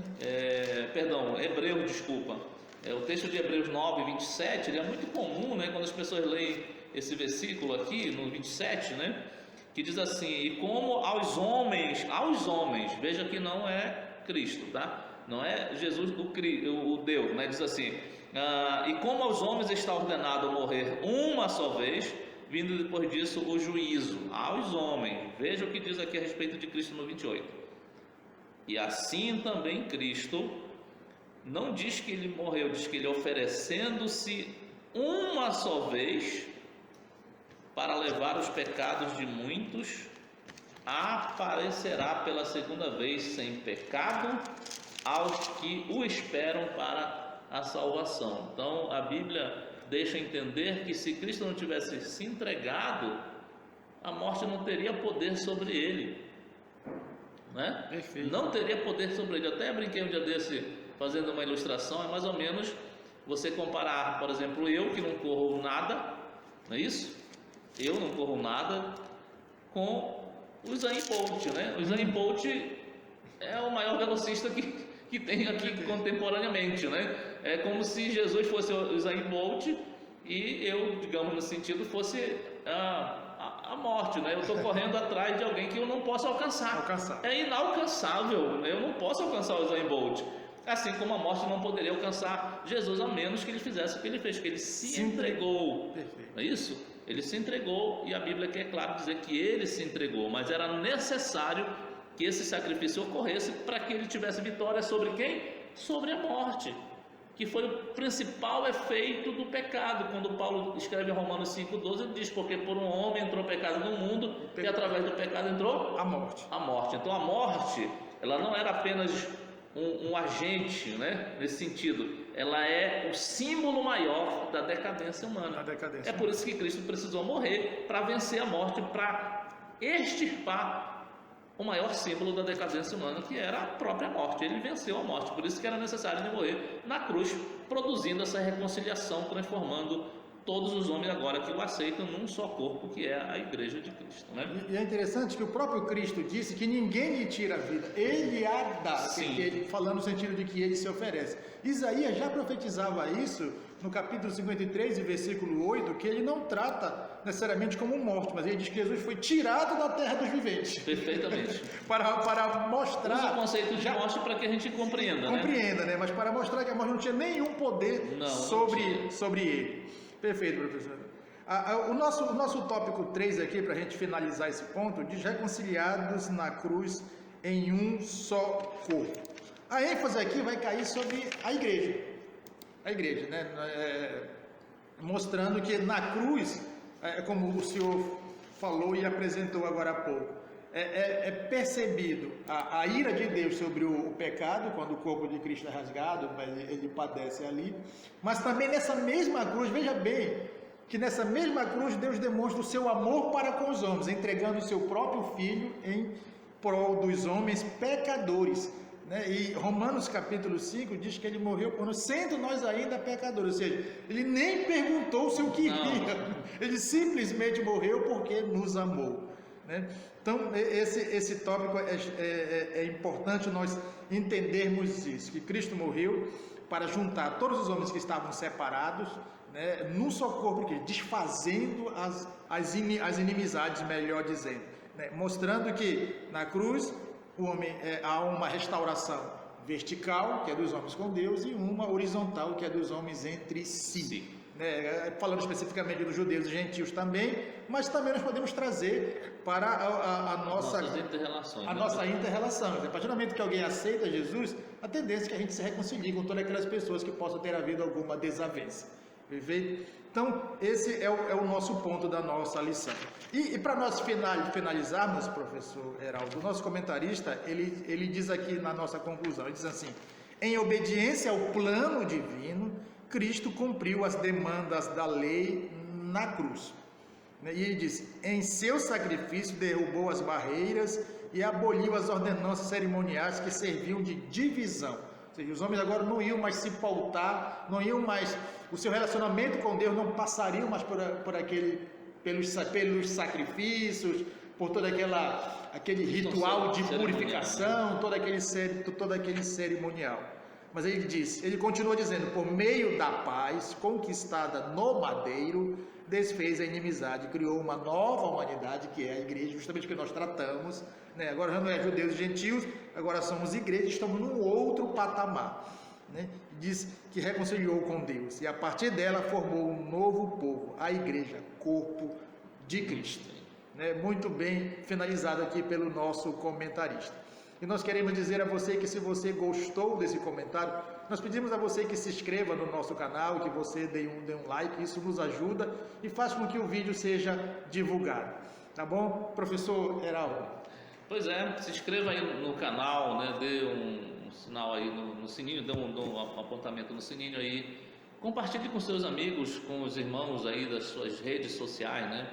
Hebreus, desculpa. O texto de Hebreus 9, 27, ele é muito comum, né? Quando as pessoas leem esse versículo aqui, no 27, né? Que diz assim: e como aos homens, veja que não é Cristo, tá? Não é Jesus o Deus, né? Diz assim: e como aos homens está ordenado morrer uma só vez, vindo depois disso o juízo aos homens. Veja o que diz aqui a respeito de Cristo no 28. E assim também Cristo, não diz que ele morreu, diz que ele, oferecendo-se uma só vez para levar os pecados de muitos, aparecerá pela segunda vez sem pecado aos que o esperam para a salvação. Então a Bíblia deixa entender que se Cristo não tivesse se entregado, a morte não teria poder sobre ele, né? Perfeito. Não teria poder sobre ele. Eu até brinquei um dia desse fazendo uma ilustração, é mais ou menos você comparar, por exemplo, eu que não corro nada, não é isso? Eu não corro nada com o Usain Bolt, né? O Usain Bolt é o maior velocista que tem aqui contemporaneamente, né? É como se Jesus fosse o Usain Bolt e eu, digamos no sentido, fosse a morte, né? Eu estou correndo atrás de alguém que eu não posso alcançar. É inalcançável, eu não posso alcançar o Usain Bolt. Assim como a morte não poderia alcançar Jesus, a menos que ele fizesse o que ele fez, que ele se entregou. Perfeito. Não é isso? Ele se entregou, e a Bíblia quer, claro, dizer que ele se entregou, mas era necessário que esse sacrifício ocorresse para que ele tivesse vitória sobre quem? Sobre a morte, que foi o principal efeito do pecado. Quando Paulo escreve em Romanos 5,12, ele diz: porque por um homem entrou o pecado no mundo, e através do pecado entrou a morte. Então a morte, ela não era apenas um agente, né? Nesse sentido, ela é o símbolo maior da decadência humana. É por isso que Cristo precisou morrer, para vencer a morte, para extirpar o maior símbolo da decadência humana, que era a própria morte. Ele venceu a morte, por isso que era necessário ele morrer na cruz, produzindo essa reconciliação, transformando todos os homens agora que o aceitam num só corpo, que é a igreja de Cristo, né? E é interessante que o próprio Cristo disse que ninguém lhe tira a vida, ele a dá, falando no sentido de que ele se oferece. Isaías já profetizava isso no capítulo 53 e versículo 8, que ele não trata necessariamente como morte, mas ele diz que Jesus foi tirado da terra dos viventes. Perfeitamente. para mostrar... Usa o conceito de morte para que a gente compreenda, né? Mas para mostrar que a morte não tinha nenhum poder sobre ele. Perfeito, professor. O nosso tópico 3 aqui, para a gente finalizar esse ponto, diz: reconciliados na cruz em um só corpo. A ênfase aqui vai cair sobre a igreja, né? Mostrando que na cruz, como o senhor falou e apresentou agora há pouco, é percebido a ira de Deus sobre o pecado, quando o corpo de Cristo é rasgado, ele padece ali, mas também nessa mesma cruz, veja bem, que nessa mesma cruz Deus demonstra o seu amor para com os homens, entregando o seu próprio Filho em prol dos homens pecadores, né? E Romanos capítulo 5 diz que ele morreu por nós, sendo nós ainda pecadores, ou seja, ele nem perguntou se eu queria, ele simplesmente morreu porque nos amou, né? Então esse tópico é importante nós entendermos isso, que Cristo morreu para juntar todos os homens que estavam separados, né, num só corpo, desfazendo as inimizades, melhor dizendo, né, mostrando que na cruz o homem há uma restauração vertical, que é dos homens com Deus, e uma horizontal, que é dos homens entre si. Sim. Né? Falando especificamente dos judeus e gentios também, mas também nós podemos trazer para a nossa interrelações. A nossa interrelação. A partir do momento que alguém aceita Jesus, a tendência é que a gente se reconcilie com todas aquelas pessoas que possam ter havido alguma desavença. Perfeito? Então, esse é o nosso ponto da nossa lição. E para nós finalizarmos, professor Heraldo, o nosso comentarista, ele diz aqui na nossa conclusão, ele diz assim: em obediência ao plano divino, Cristo cumpriu as demandas da lei na cruz. E ele diz: em seu sacrifício derrubou as barreiras e aboliu as ordenanças cerimoniais que serviam de divisão. Ou seja, os homens agora não iam mais se pautar, não iam mais, o seu relacionamento com Deus não passaria mais pelos sacrifícios, por todo aquele ritual de purificação, todo aquele cerimonial. Mas ele continua dizendo: por meio da paz conquistada no madeiro, desfez a inimizade, criou uma nova humanidade, que é a igreja, justamente que nós tratamos, né? Agora já não é judeus e gentios, agora somos igreja, estamos num outro patamar, né? Diz que reconciliou com Deus, e a partir dela formou um novo povo, a igreja, corpo de Cristo, né? Muito bem finalizado aqui pelo nosso comentarista. E nós queremos dizer a você que, se você gostou desse comentário, nós pedimos a você que se inscreva no nosso canal, que você dê um like, isso nos ajuda e faz com que o vídeo seja divulgado. Tá bom, professor Heraldo? Pois é, se inscreva aí no canal, né? Dê um sinal aí no sininho, dê um apontamento no sininho aí. Compartilhe com seus amigos, com os irmãos aí das suas redes sociais, né?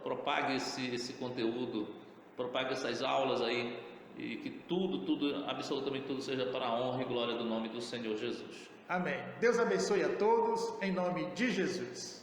Propague esse conteúdo, propague essas aulas aí, e que tudo, absolutamente tudo seja para a honra e glória do nome do Senhor Jesus. Amém. Deus abençoe a todos, em nome de Jesus.